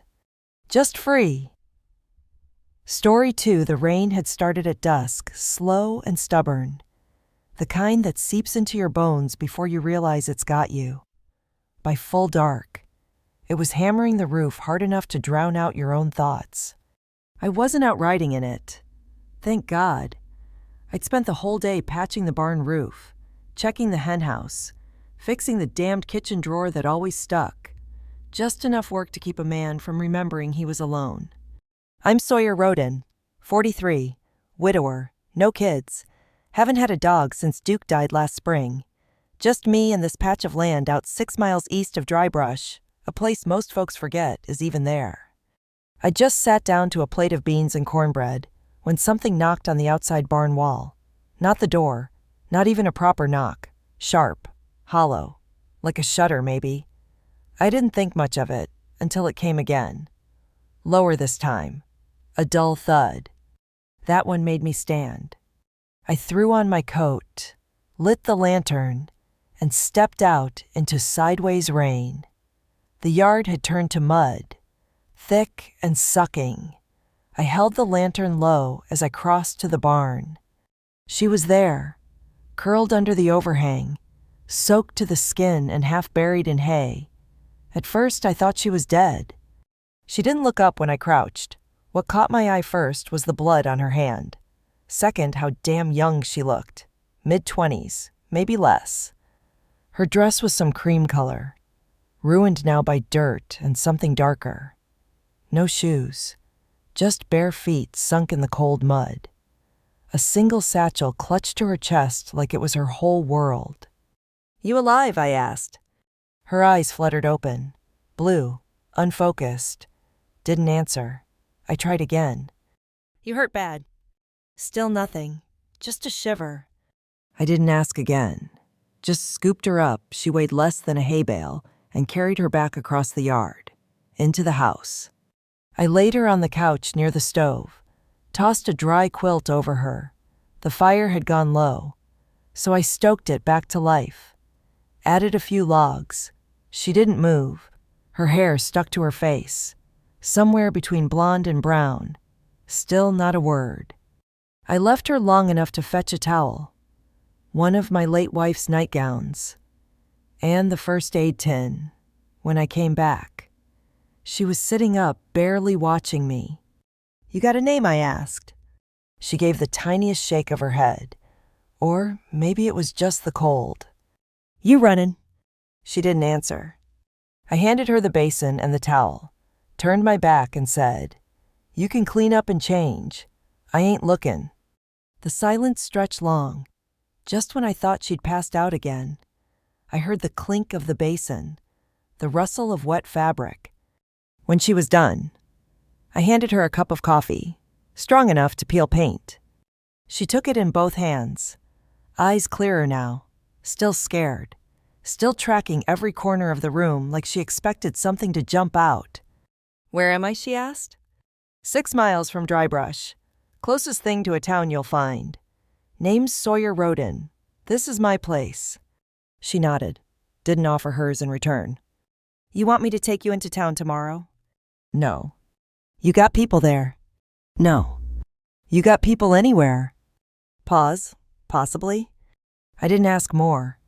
Speaker 1: just free. Story 2. The rain had started at dusk, slow and stubborn, the kind that seeps into your bones before you realize it's got you. By full dark, it was hammering the roof hard enough to drown out your own thoughts. I wasn't out riding in it. Thank God. I'd spent the whole day patching the barn roof, checking the hen house, fixing the damned kitchen drawer that always stuck. Just enough work to keep a man from remembering he was alone. I'm Sawyer Roden, 43, widower, no kids, haven't had a dog since Duke died last spring. Just me and this patch of land out 6 miles east of Drybrush, a place most folks forget is even there. I just sat down to a plate of beans and cornbread when something knocked on the outside barn wall. Not the door, not even a proper knock, sharp, hollow, like a shutter maybe. I didn't think much of it until it came again. Lower this time, a dull thud. That one made me stand. I threw on my coat, lit the lantern, and stepped out into sideways rain. The yard had turned to mud, thick and sucking. I held the lantern low as I crossed to the barn. She was there, curled under the overhang, soaked to the skin and half buried in hay. At first, I thought she was dead. She didn't look up when I crouched. What caught my eye first was the blood on her hand. Second, how damn young she looked. Mid-20s, maybe less. Her dress was some cream color, ruined now by dirt and something darker. No shoes, just bare feet sunk in the cold mud. A single satchel clutched to her chest like it was her whole world. "You alive?" I asked. Her eyes fluttered open, blue, unfocused. Didn't answer. I tried again. "You hurt bad." Still nothing, just a shiver. I didn't ask again. Just scooped her up. She weighed less than a hay bale and carried her back across the yard, into the house. I laid her on the couch near the stove, tossed a dry quilt over her. The fire had gone low, so I stoked it back to life. Added a few logs. She didn't move. Her hair stuck to her face, somewhere between blonde and brown. Still not a word. I left her long enough to fetch a towel, one of my late wife's nightgowns, and the first aid tin. When I came back, she was sitting up, barely watching me. "You got a name?" I asked. She gave the tiniest shake of her head. Or maybe it was just the cold. "You runnin'?" She didn't answer. I handed her the basin and the towel. turned my back and said, "You can clean up and change. I ain't looking." The silence stretched long. Just when I thought she'd passed out again, I heard the clink of the basin, the rustle of wet fabric. When she was done, I handed her a cup of coffee, strong enough to peel paint. She took it in both hands, eyes clearer now, still scared, still tracking every corner of the room like she expected something to jump out. "Where am I?" she asked. 6 miles from Drybrush. Closest thing to a town you'll find. Name's Sawyer Roden. This is my place." She nodded, didn't offer hers in return. "You want me to take you into town tomorrow?" "No." "You got people there?" "No." "You got people anywhere?" Pause, possibly. I didn't ask more.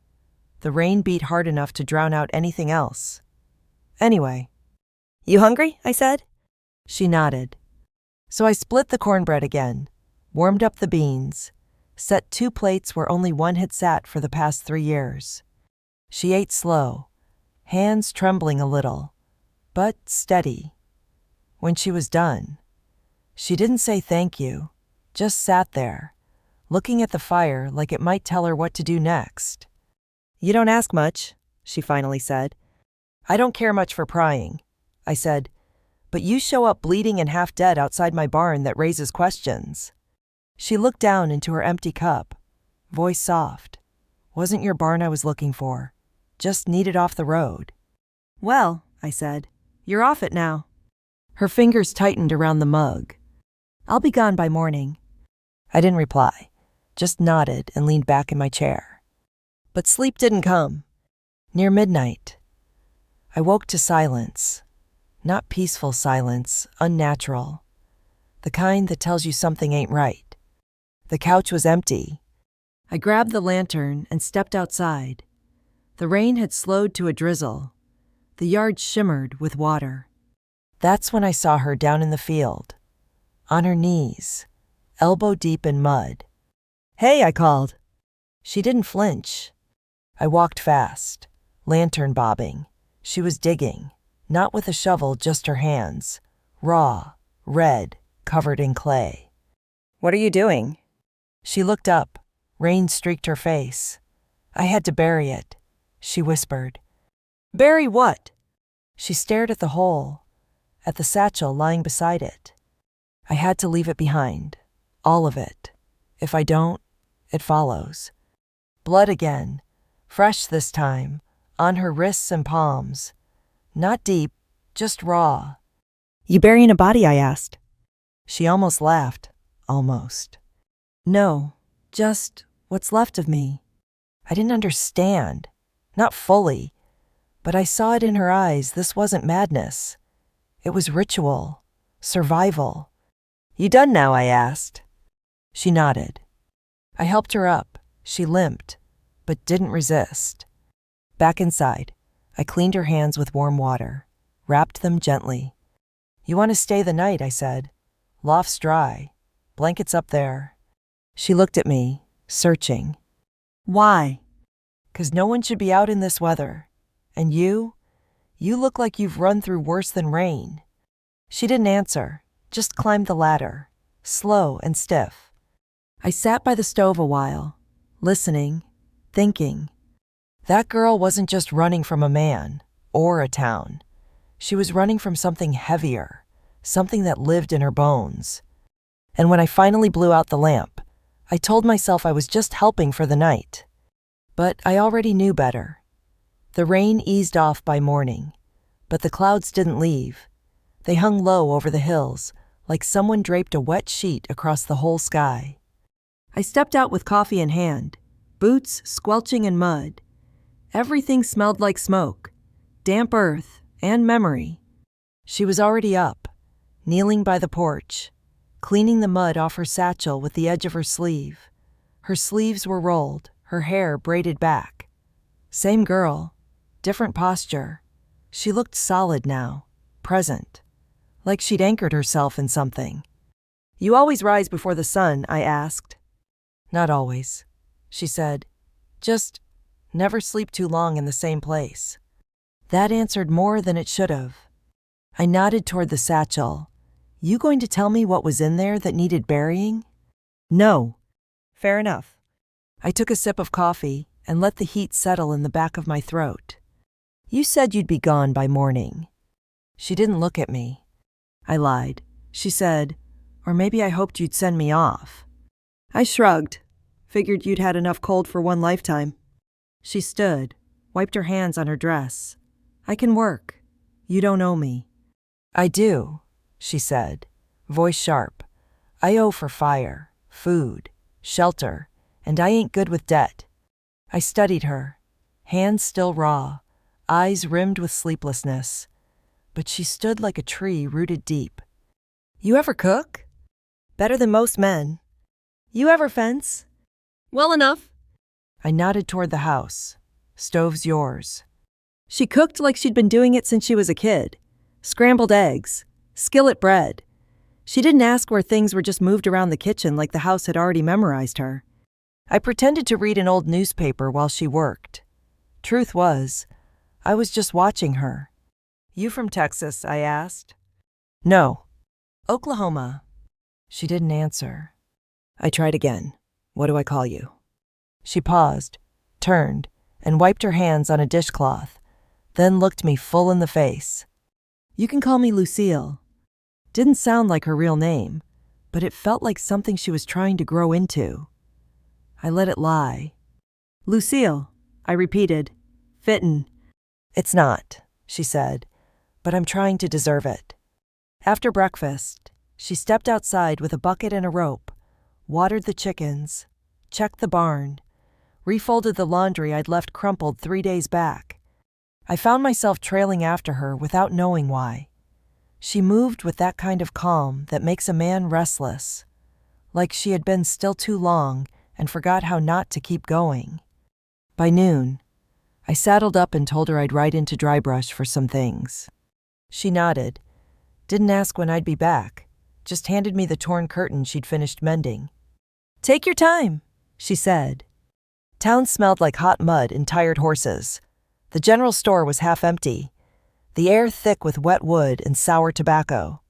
Speaker 1: The rain beat hard enough to drown out anything else. "Anyway." "You hungry?" I said. She nodded. So I split the cornbread again, warmed up the beans, set 2 plates where only one had sat for the past 3 years. She ate slow, hands trembling a little, but steady. When she was done, she didn't say thank you, just sat there, looking at the fire like it might tell her what to do next. "You don't ask much," she finally said. "I don't care much for prying," I said, "but you show up bleeding and half dead outside my barn that raises questions." She looked down into her empty cup, voice soft. "Wasn't your barn I was looking for. Just needed off the road." "Well," I said, "you're off it now." Her fingers tightened around the mug. "I'll be gone by morning." I didn't reply, just nodded and leaned back in my chair. But sleep didn't come. Near midnight, I woke to silence. Not peaceful silence, unnatural. The kind that tells you something ain't right. The couch was empty. I grabbed the lantern and stepped outside. The rain had slowed to a drizzle. The yard shimmered with water. That's when I saw her down in the field, on her knees, elbow deep in mud. "Hey," I called. She didn't flinch. I walked fast, lantern bobbing. She was digging, not with a shovel, just her hands, raw, red, covered in clay. "What are you doing?" She looked up. Rain streaked her face. "I had to bury it," she whispered. "Bury what?" She stared at the hole, at the satchel lying beside it. "I had to leave it behind, all of it. If I don't, it follows." Blood again, fresh this time, on her wrists and palms. Not deep, just raw. "You burying a body?" I asked. She almost laughed, almost. "No, just what's left of me." I didn't understand, not fully, but I saw it in her eyes. This wasn't madness. It was ritual, survival. "You done now?" I asked. She nodded. I helped her up. She limped, but didn't resist. Back inside, I cleaned her hands with warm water, wrapped them gently. "You want to stay the night?" I said. "Loft's dry. Blankets up there." She looked at me, searching. "Why?" "'Cause no one should be out in this weather. And you look like you've run through worse than rain." She didn't answer, just climbed the ladder, slow and stiff. I sat by the stove a while, listening, thinking. That girl wasn't just running from a man or a town. She was running from something heavier, something that lived in her bones. And when I finally blew out the lamp, I told myself I was just helping for the night. But I already knew better. The rain eased off by morning, but the clouds didn't leave. They hung low over the hills, like someone draped a wet sheet across the whole sky. I stepped out with coffee in hand, boots squelching in mud. Everything smelled like smoke, damp earth, and memory. She was already up, kneeling by the porch, cleaning the mud off her satchel with the edge of her sleeve. Her sleeves were rolled, her hair braided back. Same girl, different posture. She looked solid now, present, like she'd anchored herself in something. "You always rise before the sun?" I asked. "Not always," she said. "Just never sleep too long in the same place." That answered more than it should have. I nodded toward the satchel. You going to tell me what was in there that needed burying? No. Fair enough. I took a sip of coffee and let the heat settle in the back of my throat. You said you'd be gone by morning. She didn't look at me. I lied. She said, or maybe I hoped you'd send me off. I shrugged. Figured you'd had enough cold for one lifetime. She stood, wiped her hands on her dress. I can work. You don't owe me. I do, she said, voice sharp. I owe for fire, food, shelter, and I ain't good with debt. I studied her, hands still raw, eyes rimmed with sleeplessness. But she stood like a tree rooted deep. You ever cook? Better than most men. You ever fence? Well enough. I nodded toward the house. Stove's yours. She cooked like she'd been doing it since she was a kid. Scrambled eggs, skillet bread. She didn't ask where things were just moved around the kitchen like the house had already memorized her. I pretended to read an old newspaper while she worked. Truth was, I was just watching her. You from Texas? I asked. No. Oklahoma. She didn't answer. I tried again. What do I call you? She paused, turned, and wiped her hands on a dishcloth, then looked me full in the face. You can call me Lucille. Didn't sound like her real name, but it felt like something she was trying to grow into. I let it lie. Lucille, I repeated. Fittin'. It's not, she said, but I'm trying to deserve it. After breakfast, she stepped outside with a bucket and a rope, watered the chickens, checked the barn, refolded the laundry I'd left crumpled 3 days back. I found myself trailing after her without knowing why. She moved with that kind of calm that makes a man restless, like she had been still too long and forgot how not to keep going. By noon, I saddled up and told her I'd ride into Drybrush for some things. She nodded, didn't ask when I'd be back, just handed me the torn curtain she'd finished mending. Take your time, she said. Town smelled like hot mud and tired horses. The general store was half empty, the air thick with wet wood and sour tobacco.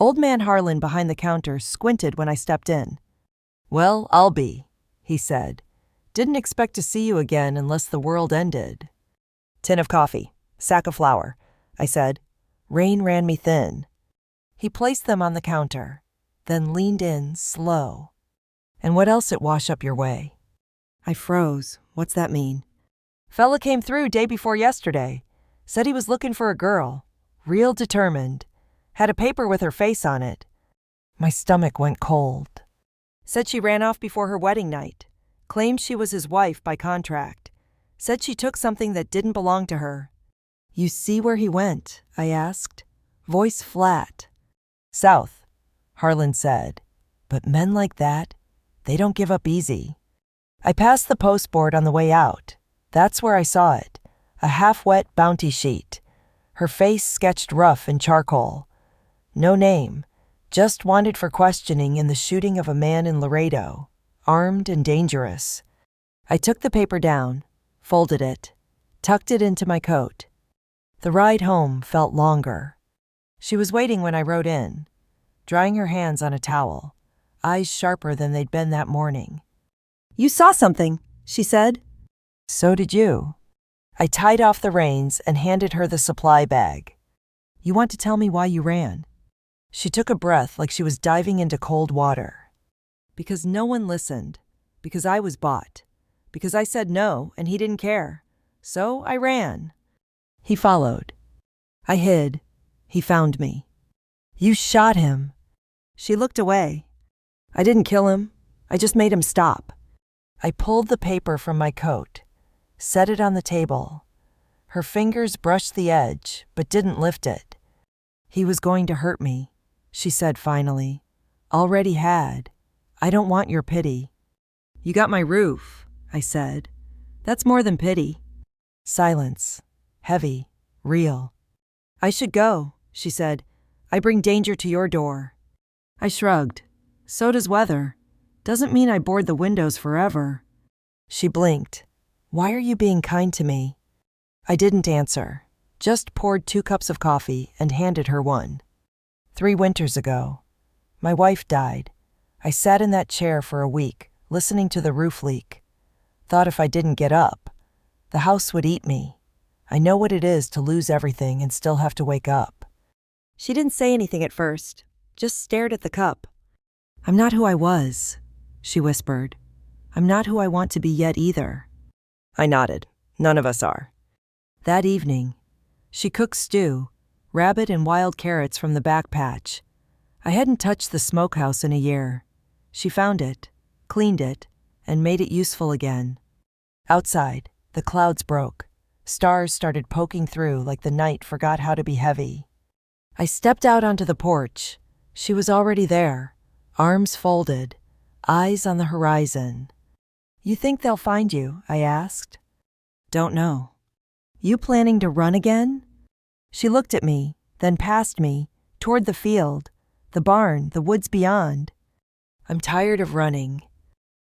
Speaker 1: Old man Harlan behind the counter squinted when I stepped in. Well, I'll be, he said. Didn't expect to see you again unless the world ended. Tin of coffee, sack of flour, I said. Rain ran me thin. He placed them on the counter, then leaned in slow. And what else it wash up your way? I froze. What's that mean? Fella came through day before yesterday. Said he was looking for a girl. Real determined. Had a paper with her face on it. My stomach went cold. Said she ran off before her wedding night. Claimed she was his wife by contract. Said she took something that didn't belong to her. You see where he went? I asked. Voice flat. South, Harlan said. But men like that, they don't give up easy. I passed the postboard on the way out. That's where I saw it. A half-wet bounty sheet. Her face sketched rough in charcoal. No name. Just wanted for questioning in the shooting of a man in Laredo. Armed and dangerous. I took the paper down, folded it, tucked it into my coat. The ride home felt longer. She was waiting when I rode in, drying her hands on a towel, eyes sharper than they'd been that morning. You saw something, she said. So did you. I tied off the reins and handed her the supply bag. You want to tell me why you ran? She took a breath like she was diving into cold water. Because no one listened. Because I was bought. Because I said no and he didn't care. So I ran. He followed. I hid. He found me. You shot him. She looked away. I didn't kill him. I just made him stop. I pulled the paper from my coat, set it on the table. Her fingers brushed the edge, but didn't lift it. He was going to hurt me, she said finally. Already had. I don't want your pity. You got my roof, I said. That's more than pity. Silence. Heavy. Real. I should go, she said. I bring danger to your door. I shrugged. So does weather. Doesn't mean I board the windows forever. She blinked. Why are you being kind to me? I didn't answer. Just poured 2 cups of coffee and handed her one. 3 winters ago, my wife died. I sat in that chair for a week, listening to the roof leak. Thought if I didn't get up, the house would eat me. I know what it is to lose everything and still have to wake up.
Speaker 2: She didn't say anything at first, just stared at the cup.
Speaker 1: I'm not who I was, she whispered. I'm not who I want to be yet either. I nodded. None of us are. That evening, she cooked stew, rabbit and wild carrots from the back patch. I hadn't touched the smokehouse in a year. She found it, cleaned it, and made it useful again. Outside, the clouds broke. Stars started poking through like the night forgot how to be heavy. I stepped out onto the porch. She was already there, arms folded, eyes on the horizon. You think they'll find you? I asked. Don't know. You planning to run again? She looked at me, then past me, toward the field, the barn, the woods beyond. I'm tired of running.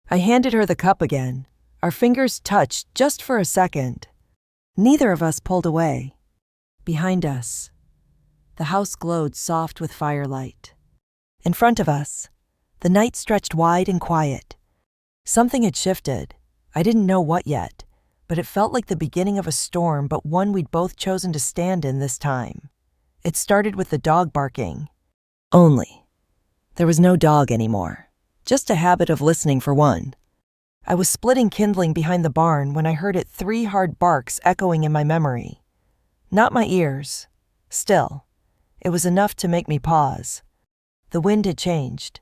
Speaker 1: I handed her the cup again. Our fingers touched just for a second. Neither of us pulled away. Behind us, the house glowed soft with firelight. In front of us, the night stretched wide and quiet. Something had shifted. I didn't know what yet, but it felt like the beginning of a storm, but one we'd both chosen to stand in this time. It started with the dog barking. Only. There was no dog anymore. Just a habit of listening for one. I was splitting kindling behind the barn when I heard it 3 hard barks echoing in my memory. Not my ears. Still, it was enough to make me pause. The wind had changed,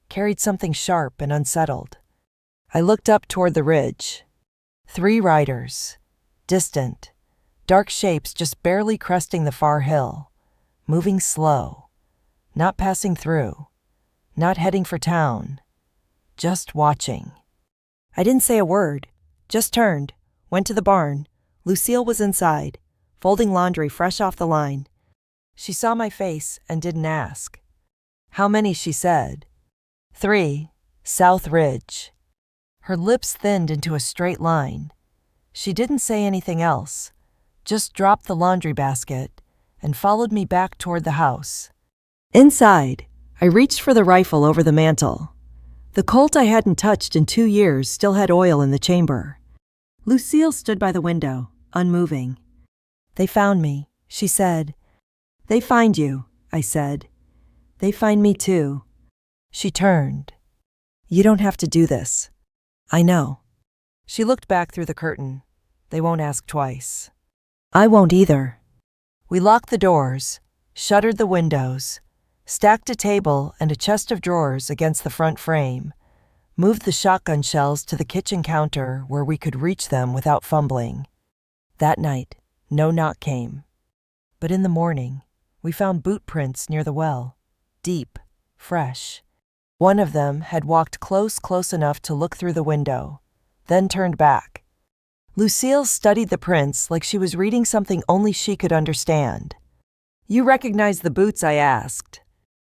Speaker 1: carried something sharp and unsettled. I looked up toward the ridge. 3 riders, distant, dark shapes just barely cresting the far hill, moving slow, not passing through, not heading for town, just watching. I didn't say a word, just turned, went to the barn. Lucille was inside, folding laundry fresh off the line. She saw my face and didn't ask. How many, she said. 3, South Ridge. Her lips thinned into a straight line. She didn't say anything else, just dropped the laundry basket and followed me back toward the house. Inside, I reached for the rifle over the mantel. The Colt I hadn't touched in 2 years still had oil in the chamber. Lucille stood by the window, unmoving. They found me, she said. They find you, I said. They find me too. She turned. You don't have to do this. I know. She looked back through the curtain. They won't ask twice. I won't either. We locked the doors, shuttered the windows, stacked a table and a chest of drawers against the front frame, moved the shotgun shells to the kitchen counter where we could reach them without fumbling. That night, no knock came. But in the morning, we found boot prints near the well, deep, fresh. One of them had walked close enough to look through the window, then turned back. Lucille studied the prints like she was reading something only she could understand. You recognize the boots? I asked.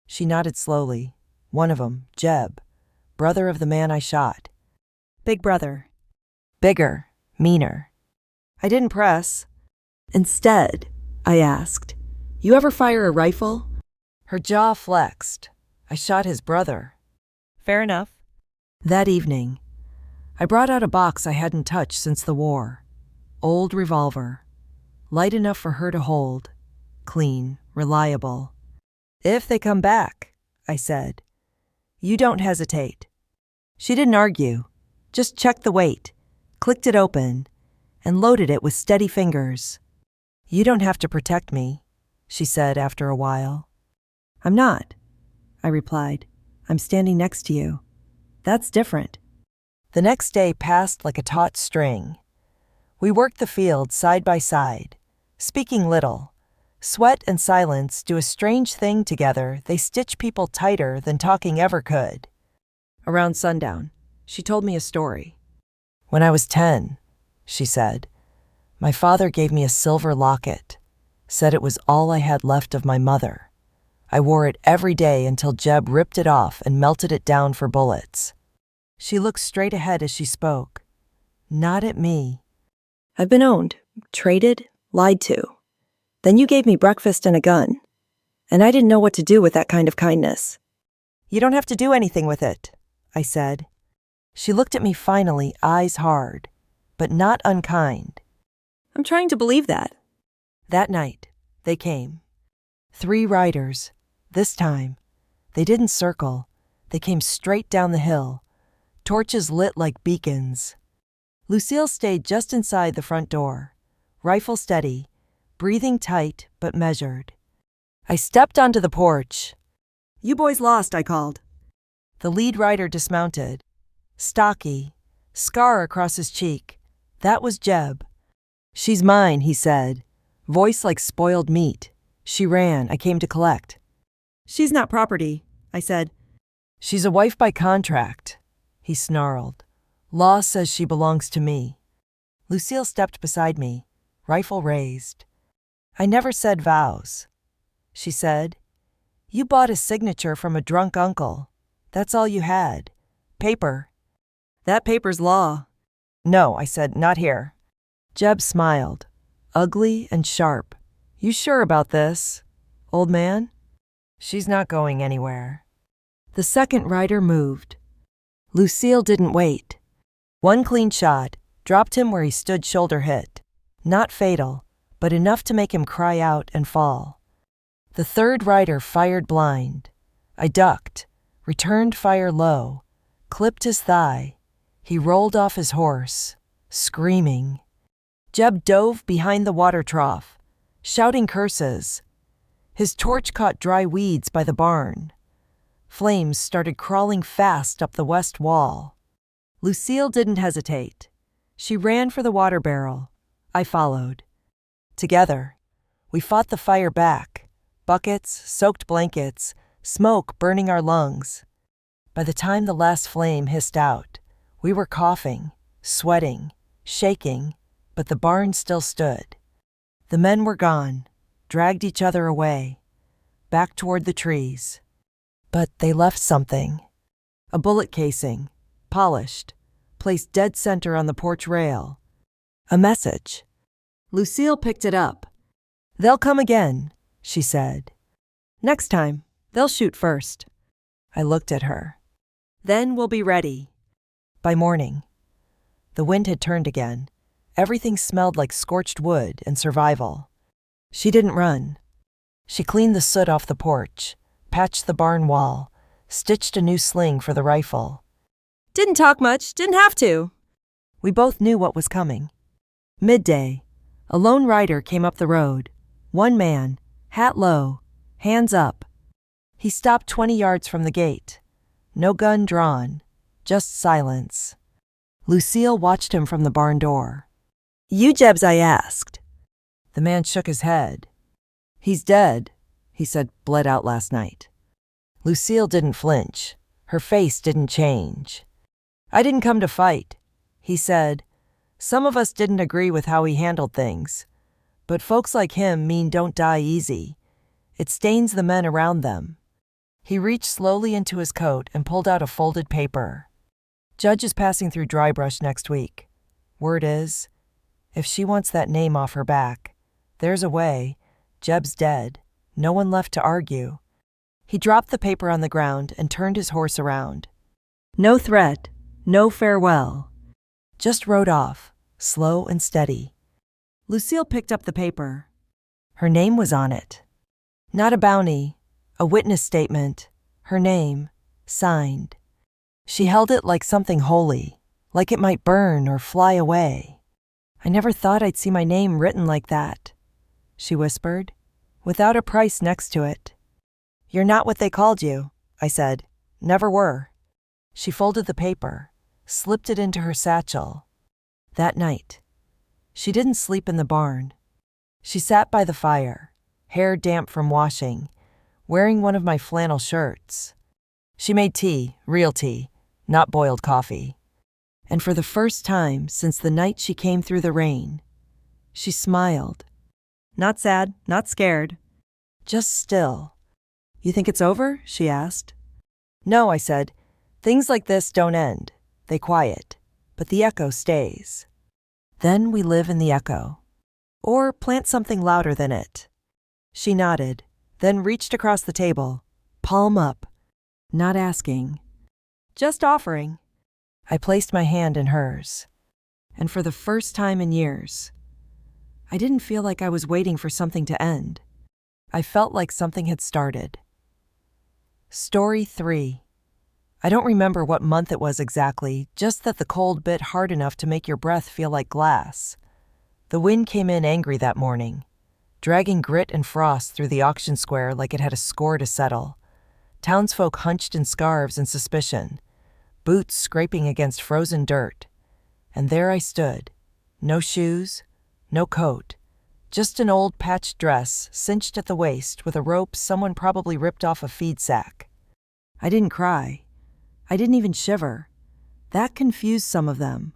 Speaker 1: She nodded slowly. One of them, Jeb, brother of the man I shot. Big brother. Bigger, meaner. I didn't press. Instead, I asked, you ever fire a rifle? Her jaw flexed. I shot his brother. Fair enough. That evening, I brought out a box I hadn't touched since the war. Old revolver. Light enough for her to hold. Clean, reliable. If they come back, I said. You don't hesitate. She didn't argue. Just checked the weight, clicked it open, and loaded it with steady fingers. You don't have to protect me, she said after a while. I'm not, I replied. I'm standing next to you. That's different. The next day passed like a taut string. We worked the field side by side, speaking little. Sweat and silence do a strange thing together. They stitch people tighter than talking ever could. Around sundown, she told me a story. When I was 10, she said, my father gave me a silver locket, said it was all I had left of my mother. I wore it every day until Jeb ripped it off and melted it down for bullets. She looked straight ahead as she spoke. Not at me. I've been owned, traded, lied to.
Speaker 2: Then you gave me breakfast and a gun. And I didn't know what to do with that kind of kindness.
Speaker 1: You don't have to do anything with it, I said. She looked at me finally, eyes hard, but not unkind.
Speaker 2: I'm trying to believe that.
Speaker 1: That night, they came. 3 riders. This time, they didn't circle. They came straight down the hill, torches lit like beacons. Lucille stayed just inside the front door, rifle steady, breathing tight but measured. I stepped onto the porch.
Speaker 2: You boys lost, I called.
Speaker 1: The lead rider dismounted. Stocky, scar across his cheek. That was Jeb. She's mine, he said, voice like spoiled meat. She ran. I came to collect.
Speaker 2: She's not property, I said.
Speaker 1: She's a wife by contract, he snarled. Law says she belongs to me. Lucille stepped beside me, rifle raised. I never said vows. She said, you bought a signature from a drunk uncle. That's all you had. Paper.
Speaker 2: That paper's law.
Speaker 1: No, I said, not here. Jeb smiled, ugly and sharp. You sure about this, old man? She's not going anywhere. The second rider moved. Lucille didn't wait. One clean shot dropped him where he stood shoulder hit. Not fatal, but enough to make him cry out and fall. The third rider fired blind. I ducked, returned fire low, clipped his thigh. He rolled off his horse, screaming. Jeb dove behind the water trough, shouting curses. His torch caught dry weeds by the barn. Flames started crawling fast up the west wall. Lucille didn't hesitate. She ran for the water barrel. I followed. Together, we fought the fire back. Buckets, soaked blankets, smoke burning our lungs. By the time the last flame hissed out, we were coughing, sweating, shaking, but the barn still stood. The men were gone, dragged each other away, back toward the trees. But they left something. A bullet casing, polished, placed dead center on the porch rail. A message. Lucille picked it up. They'll come again, she said. Next time, they'll shoot first. I looked at her. Then we'll be ready. By morning, the wind had turned again. Everything smelled like scorched wood and survival. She didn't run. She cleaned the soot off the porch, patched the barn wall, stitched a new sling for the rifle.
Speaker 2: Didn't talk much, didn't have to.
Speaker 1: We both knew what was coming. Midday, a lone rider came up the road. One man, hat low, hands up. He stopped 20 yards from the gate. No gun drawn, just silence. Lucille watched him from the barn door. You Jebs, I asked. The man shook his head. He's dead, he said, bled out last night. Lucille didn't flinch. Her face didn't change. I didn't come to fight, he said. Some of us didn't agree with how he handled things. But folks like him don't die easy. It stains the men around them. He reached slowly into his coat and pulled out a folded paper. Judge is passing through Drybrush next week. Word is, if she wants that name off her back, there's a way. Jeb's dead. No one left to argue. He dropped the paper on the ground and turned his horse around. No threat, no farewell. Just rode off, slow and steady. Lucille picked up the paper. Her name was on it. Not a bounty, a witness statement. Her name, signed. She held it like something holy, like it might burn or fly away. I never thought I'd see my name written like that, she whispered, without a price next to it. You're not what they called you, I said. Never were. She folded the paper, slipped it into her satchel. That night, she didn't sleep in the barn. She sat by the fire, hair damp from washing, wearing one of my flannel shirts. She made tea, real tea, not boiled coffee. And for the first time since the night she came through the rain, she smiled. Not sad, not scared. Just still. You think it's over? She asked. No, I said. Things like this don't end. They quiet. But the echo stays. Then we live in the echo. Or plant something louder than it. She nodded, then reached across the table, palm up. Not asking, just offering. I placed my hand in hers. And for the first time in years, I didn't feel like I was waiting for something to end. I felt like something had started. Story 3. I don't remember what month it was exactly, just that the cold bit hard enough to make your breath feel like glass. The wind came in angry that morning, dragging grit and frost through the auction square like it had a score to settle. Townsfolk hunched in scarves in suspicion, boots scraping against frozen dirt. And there I stood, no shoes, no coat, just an old patched dress cinched at the waist with a rope someone probably ripped off a feed sack. I didn't cry. I didn't even shiver. That confused some of them.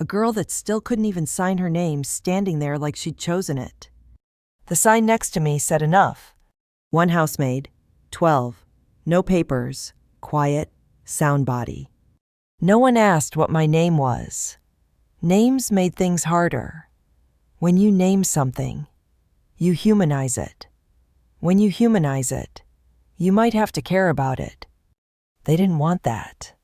Speaker 1: A girl that still couldn't even sign her name standing there like she'd chosen it. The sign next to me said enough. 1 housemaid, 12, no papers, quiet, sound body. No one asked what my name was. Names made things harder. When you name something, you humanize it. When you humanize it, you might have to care about it. They didn't want that.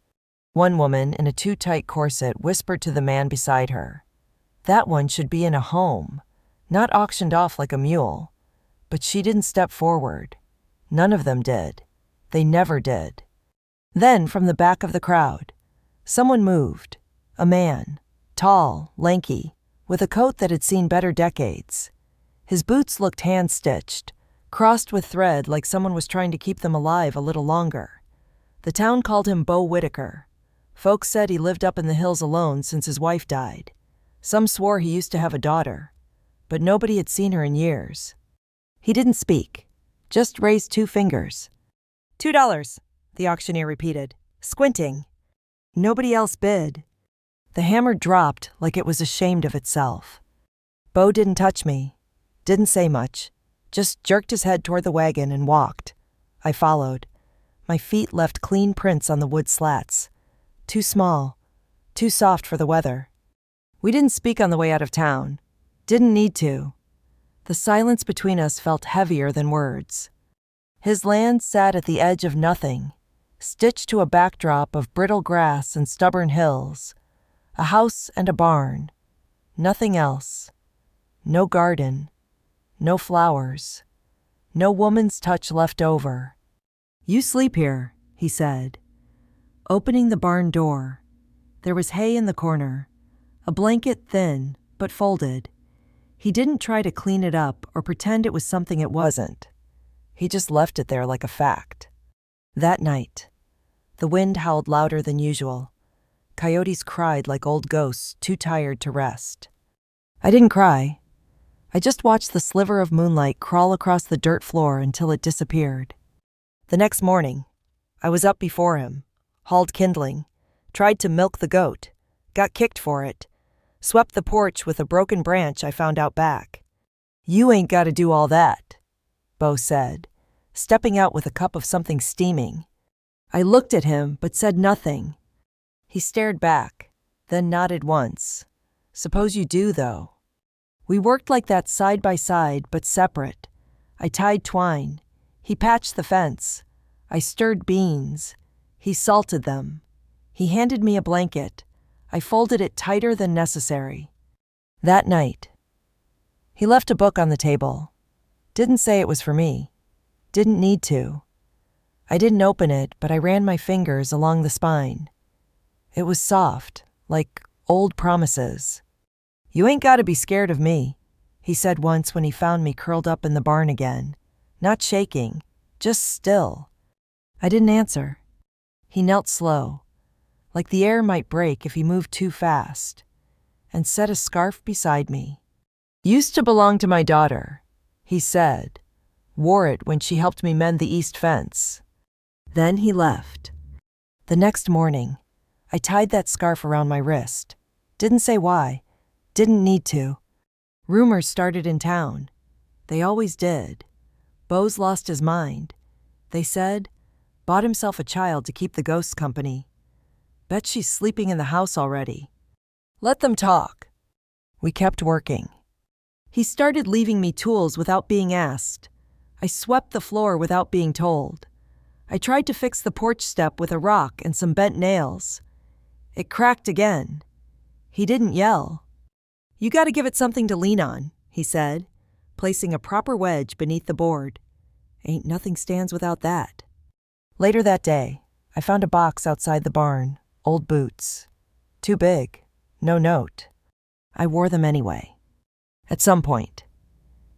Speaker 1: One woman in a too tight corset whispered to the man beside her. That one should be in a home, not auctioned off like a mule. But she didn't step forward. None of them did. They never did. Then, from the back of the crowd, someone moved. A man, tall, lanky, with a coat that had seen better decades. His boots looked hand-stitched, crossed with thread like someone was trying to keep them alive a little longer. The town called him Bo Whitaker. Folks said he lived up in the hills alone since his wife died. Some swore he used to have a daughter, but nobody had seen her in years. He didn't speak, just raised 2 fingers. $2, the auctioneer repeated, squinting. Nobody else bid. The hammer dropped like it was ashamed of itself. Bo didn't touch me, didn't say much, just jerked his head toward the wagon and walked. I followed. My feet left clean prints on the wood slats. Too small, too soft for the weather. We didn't speak on the way out of town. Didn't need to. The silence between us felt heavier than words. His land sat at the edge of nothing, stitched to a backdrop of brittle grass and stubborn hills. A house and a barn. Nothing else. No garden. No flowers. No woman's touch left over. You sleep here, he said. Opening the barn door, there was hay in the corner, a blanket thin but folded. He didn't try to clean it up or pretend it was something it wasn't. He just left it there like a fact. That night, the wind howled louder than usual. Coyotes cried like old ghosts too tired to rest. I didn't cry. I just watched the sliver of moonlight crawl across the dirt floor until it disappeared. The next morning, I was up before him, hauled kindling, tried to milk the goat, got kicked for it, swept the porch with a broken branch I found out back. You ain't got to do all that, Bo said, stepping out with a cup of something steaming. I looked at him but said nothing. He stared back, then nodded once. Suppose you do, though. We worked like that side by side but separate. I tied twine. He patched the fence. I stirred beans. He salted them. He handed me a blanket. I folded it tighter than necessary. That night, he left a book on the table. Didn't say it was for me. Didn't need to. I didn't open it, but I ran my fingers along the spine. It was soft, like old promises. You ain't got to be scared of me, he said once when he found me curled up in the barn again. Not shaking, just still. I didn't answer. He knelt slow, like the air might break if he moved too fast, and set a scarf beside me. Used to belong to my daughter, he said. Wore it when she helped me mend the east fence. Then he left. The next morning, I tied that scarf around my wrist. Didn't say why. Didn't need to. Rumors started in town. They always did. Bo's lost his mind. They said, bought himself a child to keep the ghosts company. Bet she's sleeping in the house already. Let them talk. We kept working. He started leaving me tools without being asked. I swept the floor without being told. I tried to fix the porch step with a rock and some bent nails. It cracked again. He didn't yell. "You gotta give it something to lean on," he said, placing a proper wedge beneath the board. Ain't nothing stands without that. Later that day, I found a box outside the barn, old boots. Too big, no note. I wore them anyway. At some point,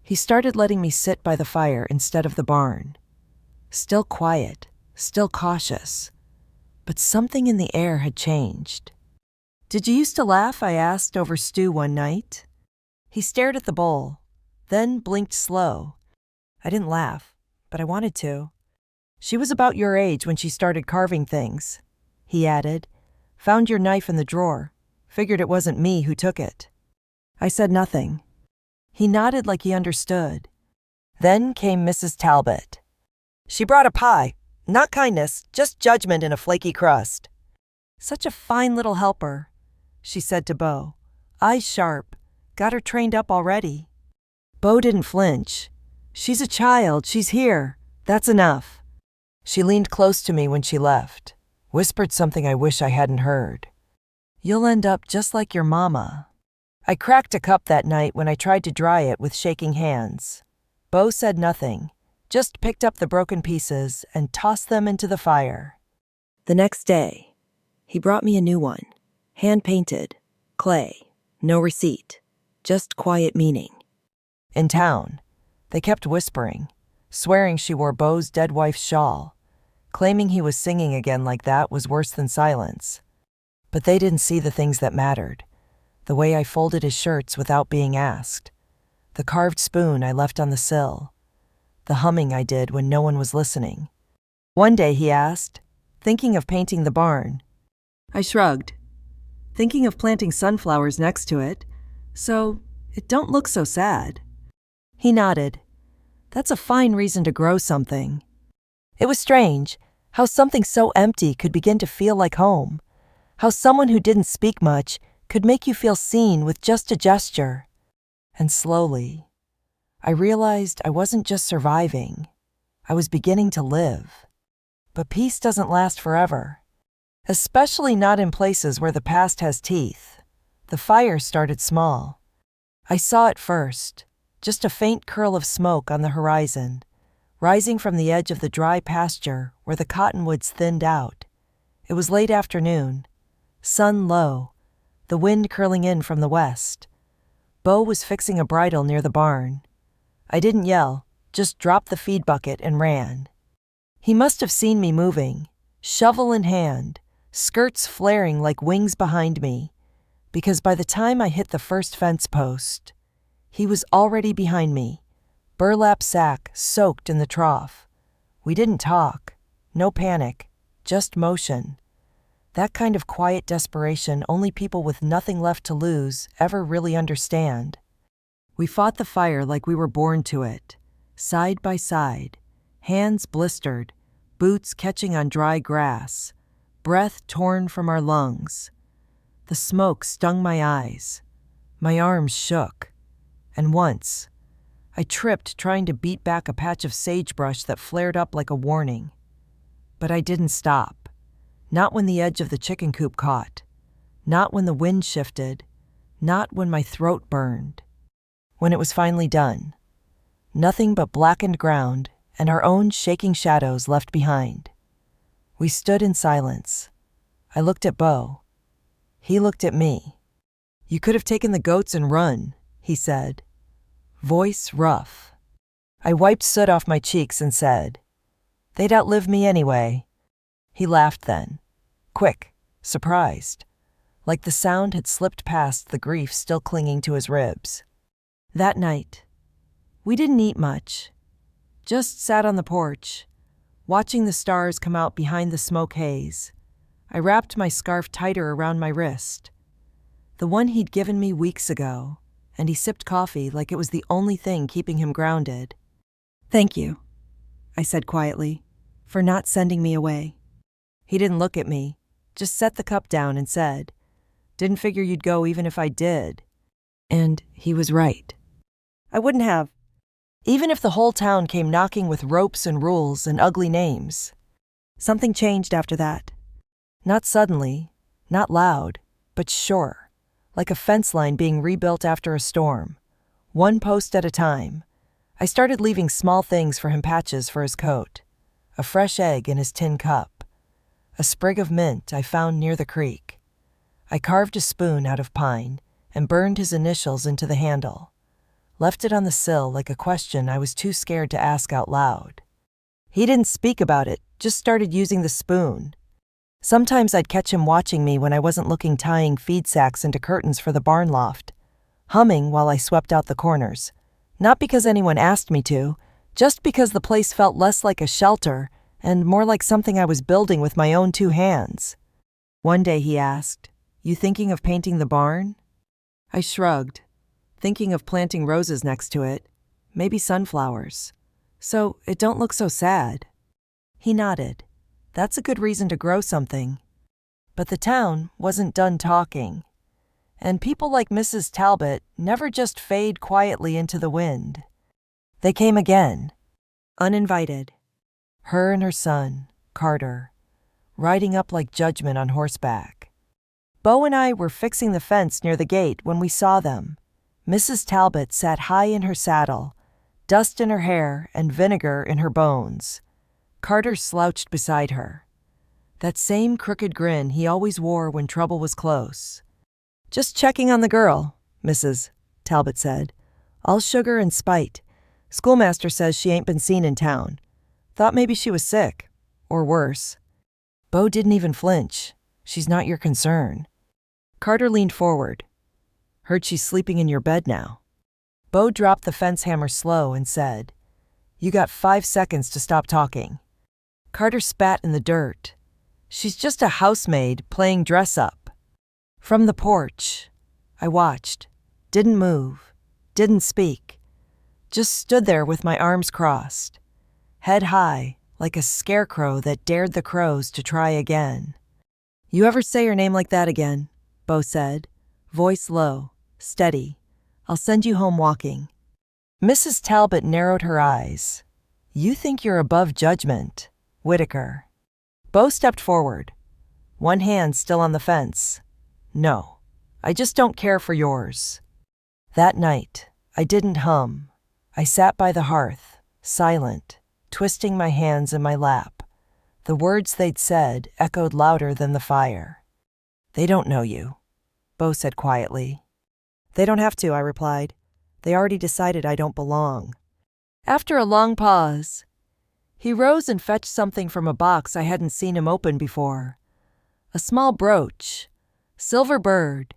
Speaker 1: he started letting me sit by the fire instead of the barn. Still quiet, still cautious, but something in the air had changed. "Did you used to laugh?" I asked over stew one night. He stared at the bowl, then blinked slow. I didn't laugh, but I wanted to. "She was about your age when she started carving things," he added. "Found your knife in the drawer. Figured it wasn't me who took it." I said nothing. He nodded like he understood. Then came Mrs. Talbot. She brought a pie. Not kindness, just judgment in a flaky crust. "Such a fine little helper," she said to Bo. "Eyes sharp. Got her trained up already." Bo didn't flinch. "She's a child. She's here. That's enough." She leaned close to me when she left, whispered something I wish I hadn't heard. "You'll end up just like your mama." I cracked a cup that night when I tried to dry it with shaking hands. Bo said nothing, just picked up the broken pieces and tossed them into the fire.
Speaker 2: The next day, he brought me a new one, hand-painted, clay, no receipt, just quiet meaning.
Speaker 1: In town, they kept whispering, swearing she wore Bo's dead wife's shawl, claiming he was singing again like that was worse than silence. But they didn't see the things that mattered. The way I folded his shirts without being asked. The carved spoon I left on the sill. The humming I did when no one was listening. One day he asked, thinking of painting the barn. I shrugged, thinking of planting sunflowers next to it, so it don't look so sad. He nodded. That's a fine reason to grow something. It was strange how something so empty could begin to feel like home. How someone who didn't speak much could make you feel seen with just a gesture. And slowly, I realized I wasn't just surviving. I was beginning to live. But peace doesn't last forever. Especially not in places where the past has teeth. The fire started small. I saw it first, just a faint curl of smoke on the horizon, rising from the edge of the dry pasture where the cottonwoods thinned out. It was late afternoon, sun low, the wind curling in from the west. Bo was fixing a bridle near the barn. I didn't yell, just dropped the feed bucket and ran. He must have seen me moving, shovel in hand, skirts flaring like wings behind me, because by the time I hit the first fence post, he was already behind me, burlap sack soaked in the trough. We didn't talk, no panic, just motion. That kind of quiet desperation only people with nothing left to lose ever really understand. We fought the fire like we were born to it, side by side, hands blistered, boots catching on dry grass, breath torn from our lungs. The smoke stung my eyes. My arms shook. And once, I tripped trying to beat back a patch of sagebrush that flared up like a warning. But I didn't stop. Not when the edge of the chicken coop caught. Not when the wind shifted. Not when my throat burned. When it was finally done. Nothing but blackened ground and our own shaking shadows left behind. We stood in silence. I looked at Bo. He looked at me. "You could have taken the goats and run," he said. Voice rough. I wiped soot off my cheeks and said, "They'd outlive me anyway." He laughed then. Quick, surprised, like the sound had slipped past the grief still clinging to his ribs. That night, we didn't eat much, just sat on the porch, watching the stars come out behind the smoke haze. I wrapped my scarf tighter around my wrist, the one he'd given me weeks ago, and he sipped coffee like it was the only thing keeping him grounded. "Thank you," I said quietly, "for not sending me away." He didn't look at me, just set the cup down and said, "Didn't figure you'd go even if I did." And he was right.
Speaker 2: I wouldn't have.
Speaker 1: Even if the whole town came knocking with ropes and rules and ugly names.
Speaker 2: Something changed after that.
Speaker 1: Not suddenly, not loud, but sure, like a fence line being rebuilt after a storm. One post at a time. I started leaving small things for him: patches for his coat, a fresh egg in his tin cup, a sprig of mint I found near the creek. I carved a spoon out of pine and burned his initials into the handle. Left it on the sill like a question I was too scared to ask out loud. He didn't speak about it, just started using the spoon. Sometimes I'd catch him watching me when I wasn't looking, tying feed sacks into curtains for the barn loft, humming while I swept out the corners. Not because anyone asked me to, just because the place felt less like a shelter and more like something I was building with my own 2 hands. One day he asked, "You thinking of painting the barn?" I shrugged, thinking of planting roses next to it, maybe sunflowers, so it don't look so sad. He nodded. That's a good reason to grow something. But the town wasn't done talking. And people like Mrs. Talbot never just fade quietly into the wind. They came again.
Speaker 2: Uninvited.
Speaker 1: Her and her son, Carter, riding up like judgment on horseback. Bo and I were fixing the fence near the gate when we saw them. Mrs. Talbot sat high in her saddle, dust in her hair and vinegar in her bones. Carter slouched beside her. That same crooked grin he always wore when trouble was close. "Just checking on the girl," Mrs. Talbot said. "All sugar and spite. Schoolmaster says she ain't been seen in town. Thought maybe she was sick, or worse." Bo didn't even flinch. "She's not your concern." Carter leaned forward. "Heard she's sleeping in your bed now." Bo dropped the fence hammer slow and said, "You got 5 seconds to stop talking." Carter spat in the dirt. "She's just a housemaid playing dress-up." From the porch, I watched, didn't move, didn't speak, just stood there with my arms crossed, head high like a scarecrow that dared the crows to try again. "You ever say her name like that again," Bo said, voice low, steady, "I'll send you home walking." Mrs. Talbot narrowed her eyes. "You think you're above judgment, Whitaker." Bo stepped forward, one hand still on the fence. "No, I just don't care for yours." That night, I didn't hum. I sat by the hearth, silent, twisting my hands in my lap. The words they'd said echoed louder than the fire. "They don't know you," Bo said quietly. "They don't have to," I replied. "They already decided I don't belong." After a long pause, he rose and fetched something from a box I hadn't seen him open before. A small brooch, silver bird,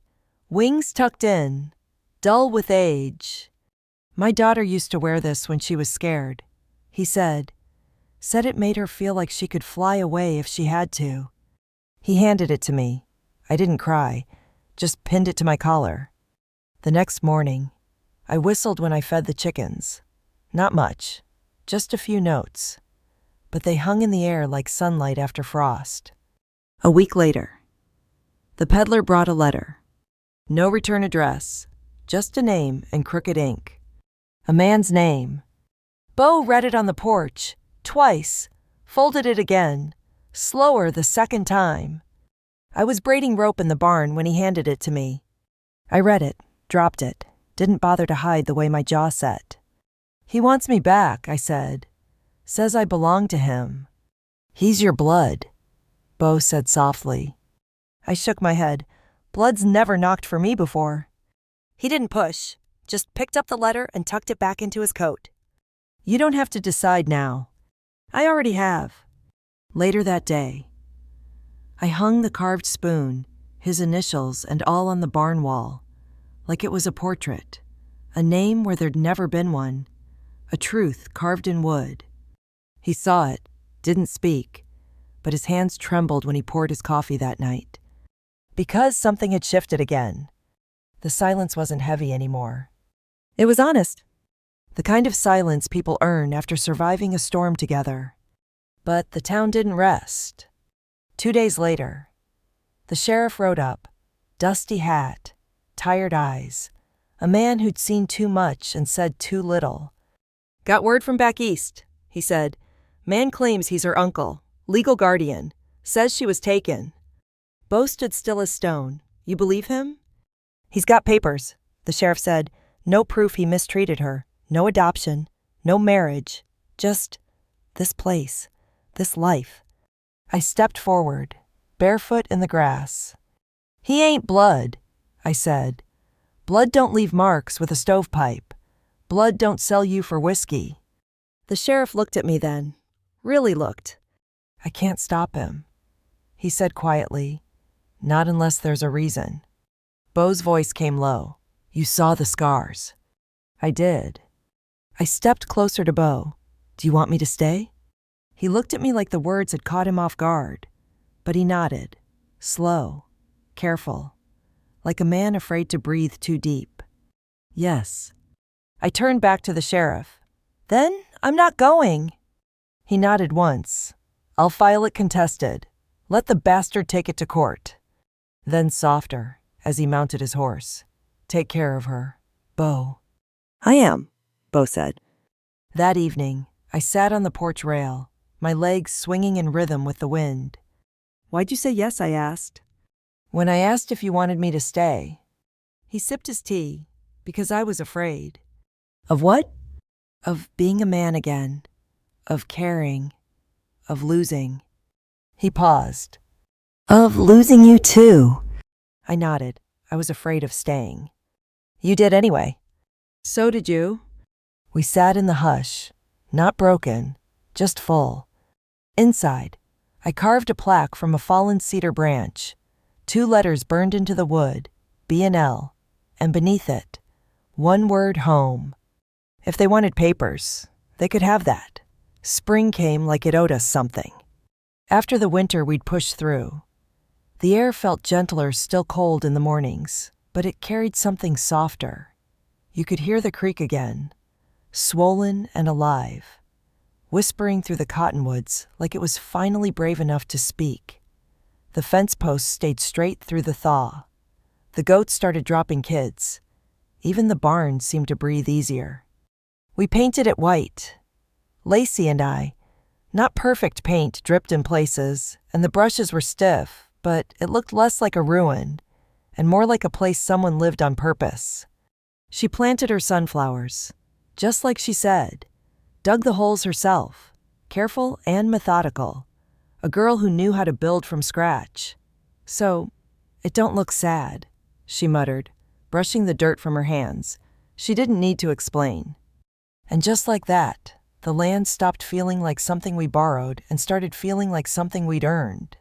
Speaker 1: wings tucked in, dull with age. "My daughter used to wear this when she was scared," he said. Said it made her feel like she could fly away if she had to. He handed it to me. I didn't cry, just pinned it to my collar. The next morning, I whistled when I fed the chickens. Not much, just a few notes. But they hung in the air like sunlight after frost. A week later, the peddler brought a letter. No return address, just a name and crooked ink. A man's name. Bo read it on the porch, twice, folded it again, slower the second time. I was braiding rope in the barn when he handed it to me. I read it, dropped it, didn't bother to hide the way my jaw set. "He wants me back," I said. "Says I belong to him." "He's your blood," Bo said softly. I shook my head. Blood's never knocked for me before. He didn't push, just picked up the letter and tucked it back into his coat. "You don't have to decide now." "I already have." Later that day, I hung the carved spoon, his initials and all on the barn wall, like it was a portrait, a name where there'd never been one, a truth carved in wood. He saw it, didn't speak, but his hands trembled when he poured his coffee that night. Because something had shifted again. The silence wasn't heavy anymore. It was honest. The kind of silence people earn after surviving a storm together. But the town didn't rest. 2 days later, the sheriff rode up, dusty hat, tired eyes, A man who'd seen too much and said too little. "Got word from back east," he said. "Man claims he's her uncle, legal guardian. Says she was taken." Bo stood still as stone. "You believe him?" "He's got papers," the sheriff said. "No proof he mistreated her. No adoption. No marriage. Just this place. This life." I stepped forward, barefoot in the grass. "He ain't blood," I said. "Blood don't leave marks with a stovepipe. Blood don't sell you for whiskey." The sheriff looked at me then. Really looked. "I can't stop him," he said quietly. "Not unless there's a reason." Bo's voice came low. "You saw the scars." I did. I stepped closer to Bo. "Do you want me to stay?" He looked at me like the words had caught him off guard, but he nodded, slow, careful, like a man afraid to breathe too deep. "Yes." I turned back to the sheriff. "Then I'm not going." He nodded once. "I'll file it contested. Let the bastard take it to court." Then softer, as he mounted his horse. "Take care of her, Bo."
Speaker 2: "I am," Bo said.
Speaker 1: That evening, I sat on the porch rail, my legs swinging in rhythm with the wind.
Speaker 2: "Why'd you say yes?" I asked.
Speaker 1: When I asked if you wanted me to stay, he sipped his tea, because I was afraid. "Of what?" "Of being a man again. Of caring. Of losing." He paused. "Of losing you too." I nodded. I was afraid of staying. "You did anyway." "So did you." We sat in the hush, not broken, just full. Inside, I carved a plaque from a fallen cedar branch, 2 letters burned into the wood, B and L, and beneath it, one word, home. If they wanted papers, they could have that. Spring came like it owed us something. After the winter we'd pushed through. The air felt gentler, still cold in the mornings, but it carried something softer. You could hear the creek again, swollen and alive, whispering through the cottonwoods like it was finally brave enough to speak. The fence posts stayed straight through the thaw. The goats started dropping kids. Even the barn seemed to breathe easier. We painted it white. Lacey and I. Not perfect paint, dripped in places, and the brushes were stiff, but it looked less like a ruin and more like a place someone lived on purpose. She planted her sunflowers, just like she said, dug the holes herself, careful and methodical, a girl who knew how to build from scratch. "So, it don't look sad," she muttered, brushing the dirt from her hands. She didn't need to explain. And just like that, the land stopped feeling like something we borrowed and started feeling like something we'd earned.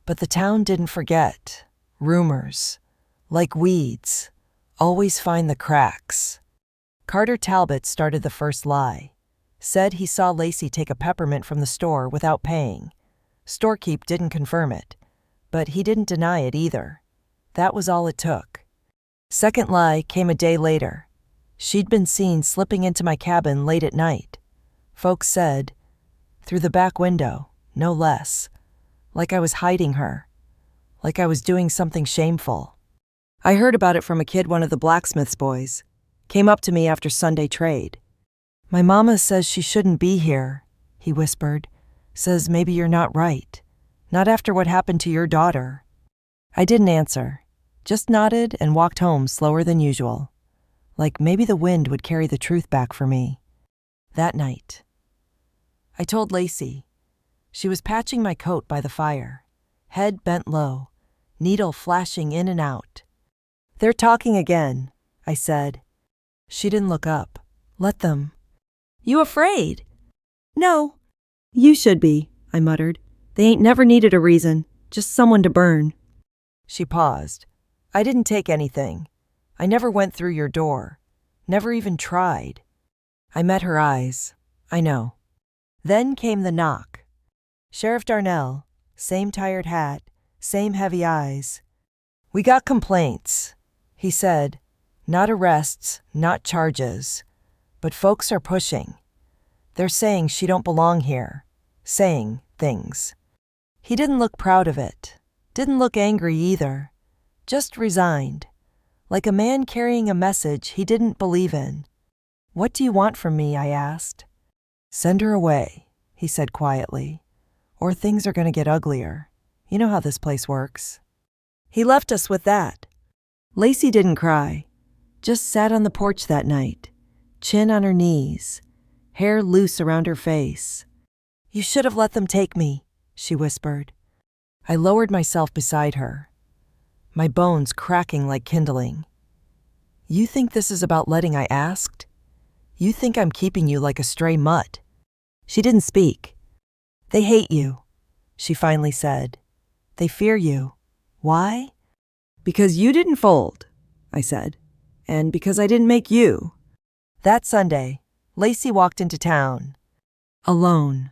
Speaker 1: But the town didn't forget. Rumors, like weeds, always find the cracks. Carter Talbot started the first lie. Said he saw Lacey take a peppermint from the store without paying. Storekeep didn't confirm it, but he didn't deny it either. That was all it took. Second lie came a day later. She'd been seen slipping into my cabin late at night. Folks said, through the back window, no less, like I was hiding her, like I was doing something shameful. I heard about it from a kid one of the blacksmith's boys. Came up to me after Sunday trade. "My mama says she shouldn't be here," he whispered. "Says maybe you're not right. Not after what happened to your daughter." I didn't answer, just nodded and walked home slower than usual. Like maybe the wind would carry the truth back for me. That night, I told Lacey. She was patching my coat by the fire, head bent low, needle flashing in and out. "They're talking again," I said. She didn't look up. "Let them." "You afraid?" "No." "You should be," I muttered. "They ain't never needed a reason, just someone to burn." She paused. "I didn't take anything. I never went through your door. Never even tried." I met her eyes. "I know." Then came the knock. Sheriff Darnell, same tired hat, same heavy eyes. "We got complaints," he said. "Not arrests, not charges. But folks are pushing. They're saying she don't belong here. Saying things." He didn't look proud of it. Didn't look angry either. Just resigned. like a man carrying a message he didn't believe in. "What do you want from me?" I asked. "Send her away," he said quietly, "or things are going to get uglier. You know how this place works." He left us with that. Lacey didn't cry, just sat on the porch that night, chin on her knees, hair loose around her face. "You should have let them take me," she whispered. I lowered myself beside her, my bones cracking like kindling. "You think this is about letting?" I asked. "You think I'm keeping you like a stray mutt?" She didn't speak. "They hate you," she finally said. "They fear you. Why?" "Because you didn't fold," I said, "and because I didn't make you." That Sunday, Lacey walked into town. Alone.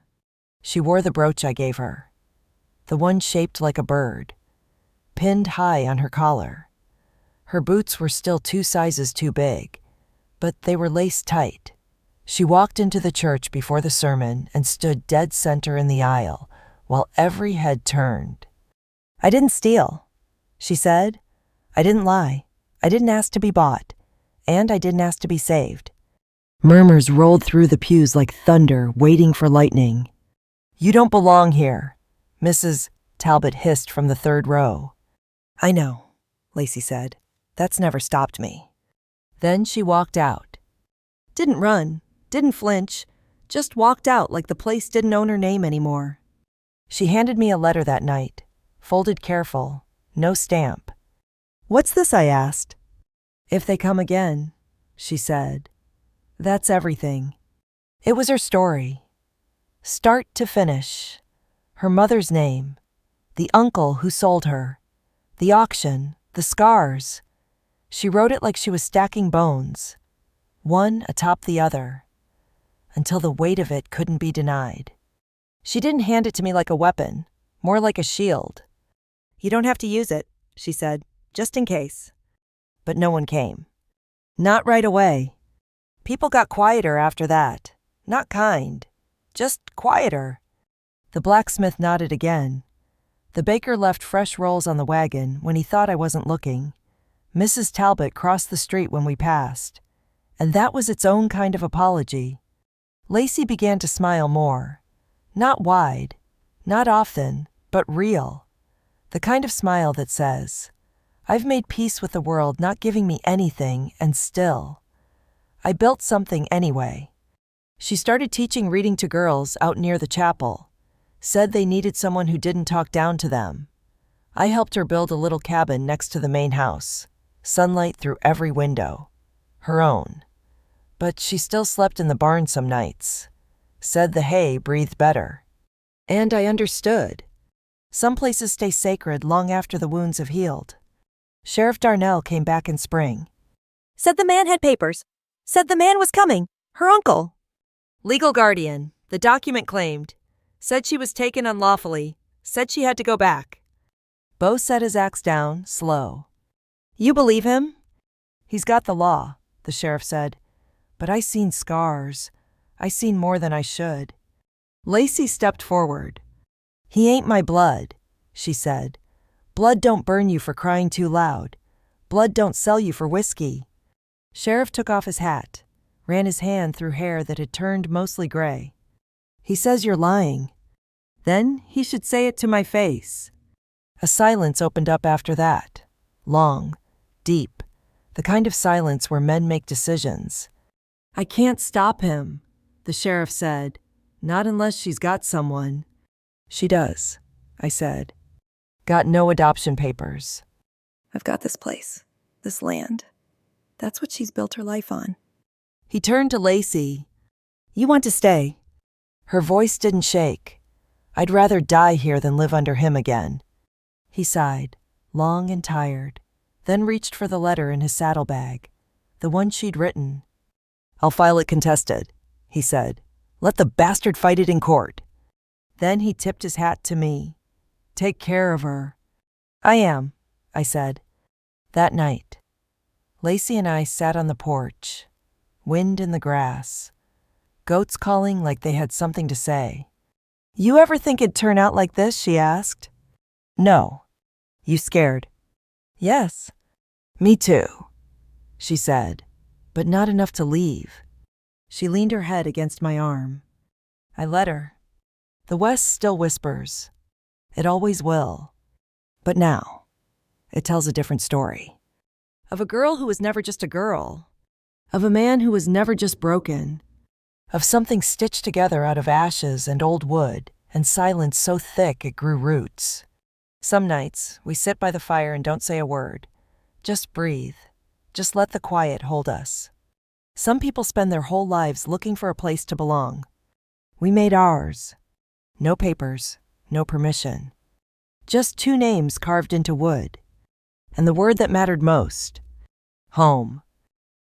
Speaker 1: She wore the brooch I gave her, the one shaped like a bird, pinned high on her collar. Her boots were still 2 sizes too big, but they were laced tight. She walked into the church before the sermon and stood dead center in the aisle, while every head turned. "I didn't steal," she said. "I didn't lie. I didn't ask to be bought. And I didn't ask to be saved." Murmurs rolled through the pews like thunder, waiting for lightning. "You don't belong here," Mrs. Talbot hissed from the 3rd row. "I know," Lacey said. "That's never stopped me." Then she walked out. Didn't run, didn't flinch, just walked out like the place didn't own her name anymore. She handed me a letter that night, folded careful, no stamp. "What's this?" I asked. "If they come again," she said. "That's everything." It was her story. Start to finish. Her mother's name, the uncle who sold her, the auction, the scars. She wrote it like she was stacking bones, one atop the other, until the weight of it couldn't be denied. She didn't hand it to me like a weapon, more like a shield. "You don't have to use it," she said, "just in case." But no one came. Not right away. People got quieter after that. Not kind, just quieter. The blacksmith nodded again. The baker left fresh rolls on the wagon when he thought I wasn't looking. Mrs. Talbot crossed the street when we passed, and that was its own kind of apology. Lacey began to smile more. Not wide, not often, but real. The kind of smile that says, "I've made peace with the world not giving me anything, and still, I built something anyway." She started teaching reading to girls out near the chapel, said they needed someone who didn't talk down to them. I helped her build a little cabin next to the main house, sunlight through every window, her own. But she still slept in the barn some nights, said the hay breathed better. And I understood. Some places stay sacred long after the wounds have healed. Sheriff Darnell came back in spring. "Said the man had papers. Said the man was coming. Her uncle." Legal guardian, the document claimed. Said she was taken unlawfully. Said she had to go back. Bo set his axe down, slow. "You believe him?" "He's got the law," the sheriff said. "But I seen scars. I seen more than I should." Lacey stepped forward. "He ain't my blood," she said. "Blood don't burn you for crying too loud. Blood don't sell you for whiskey." Sheriff took off his hat, ran his hand through hair that had turned mostly gray. "He says you're lying. Then he should say it to my face." A silence opened up after that. Long, deep, the kind of silence where men make decisions. "I can't stop him," the sheriff said. "Not unless she's got someone." "She does," I said. "Got no adoption papers." "I've got this place, this land. That's what she's built her life on." He turned to Lacey. "You want to stay?" Her voice didn't shake. "I'd rather die here than live under him again." He sighed, long and tired, then reached for the letter in his saddlebag, the one she'd written. "I'll file it contested," he said. "Let the bastard fight it in court." Then he tipped his hat to me. "Take care of her." "I am," I said. That night, Lacey and I sat on the porch, wind in the grass, goats calling like they had something to say. "You ever think it'd turn out like this?" she asked. "No." "You scared?" "Yes." Me too, she said, but not enough to leave. She leaned her head against my arm. I let her. The West still whispers. It always will. But now, it tells a different story. Of a girl who was never just a girl. Of a man who was never just broken. Of something stitched together out of ashes and old wood and silence so thick it grew roots. Some nights, we sit by the fire and don't say a word. Just breathe. Just let the quiet hold us. Some people spend their whole lives looking for a place to belong. We made ours. No papers, no permission. Just two names carved into wood. And the word that mattered most: home.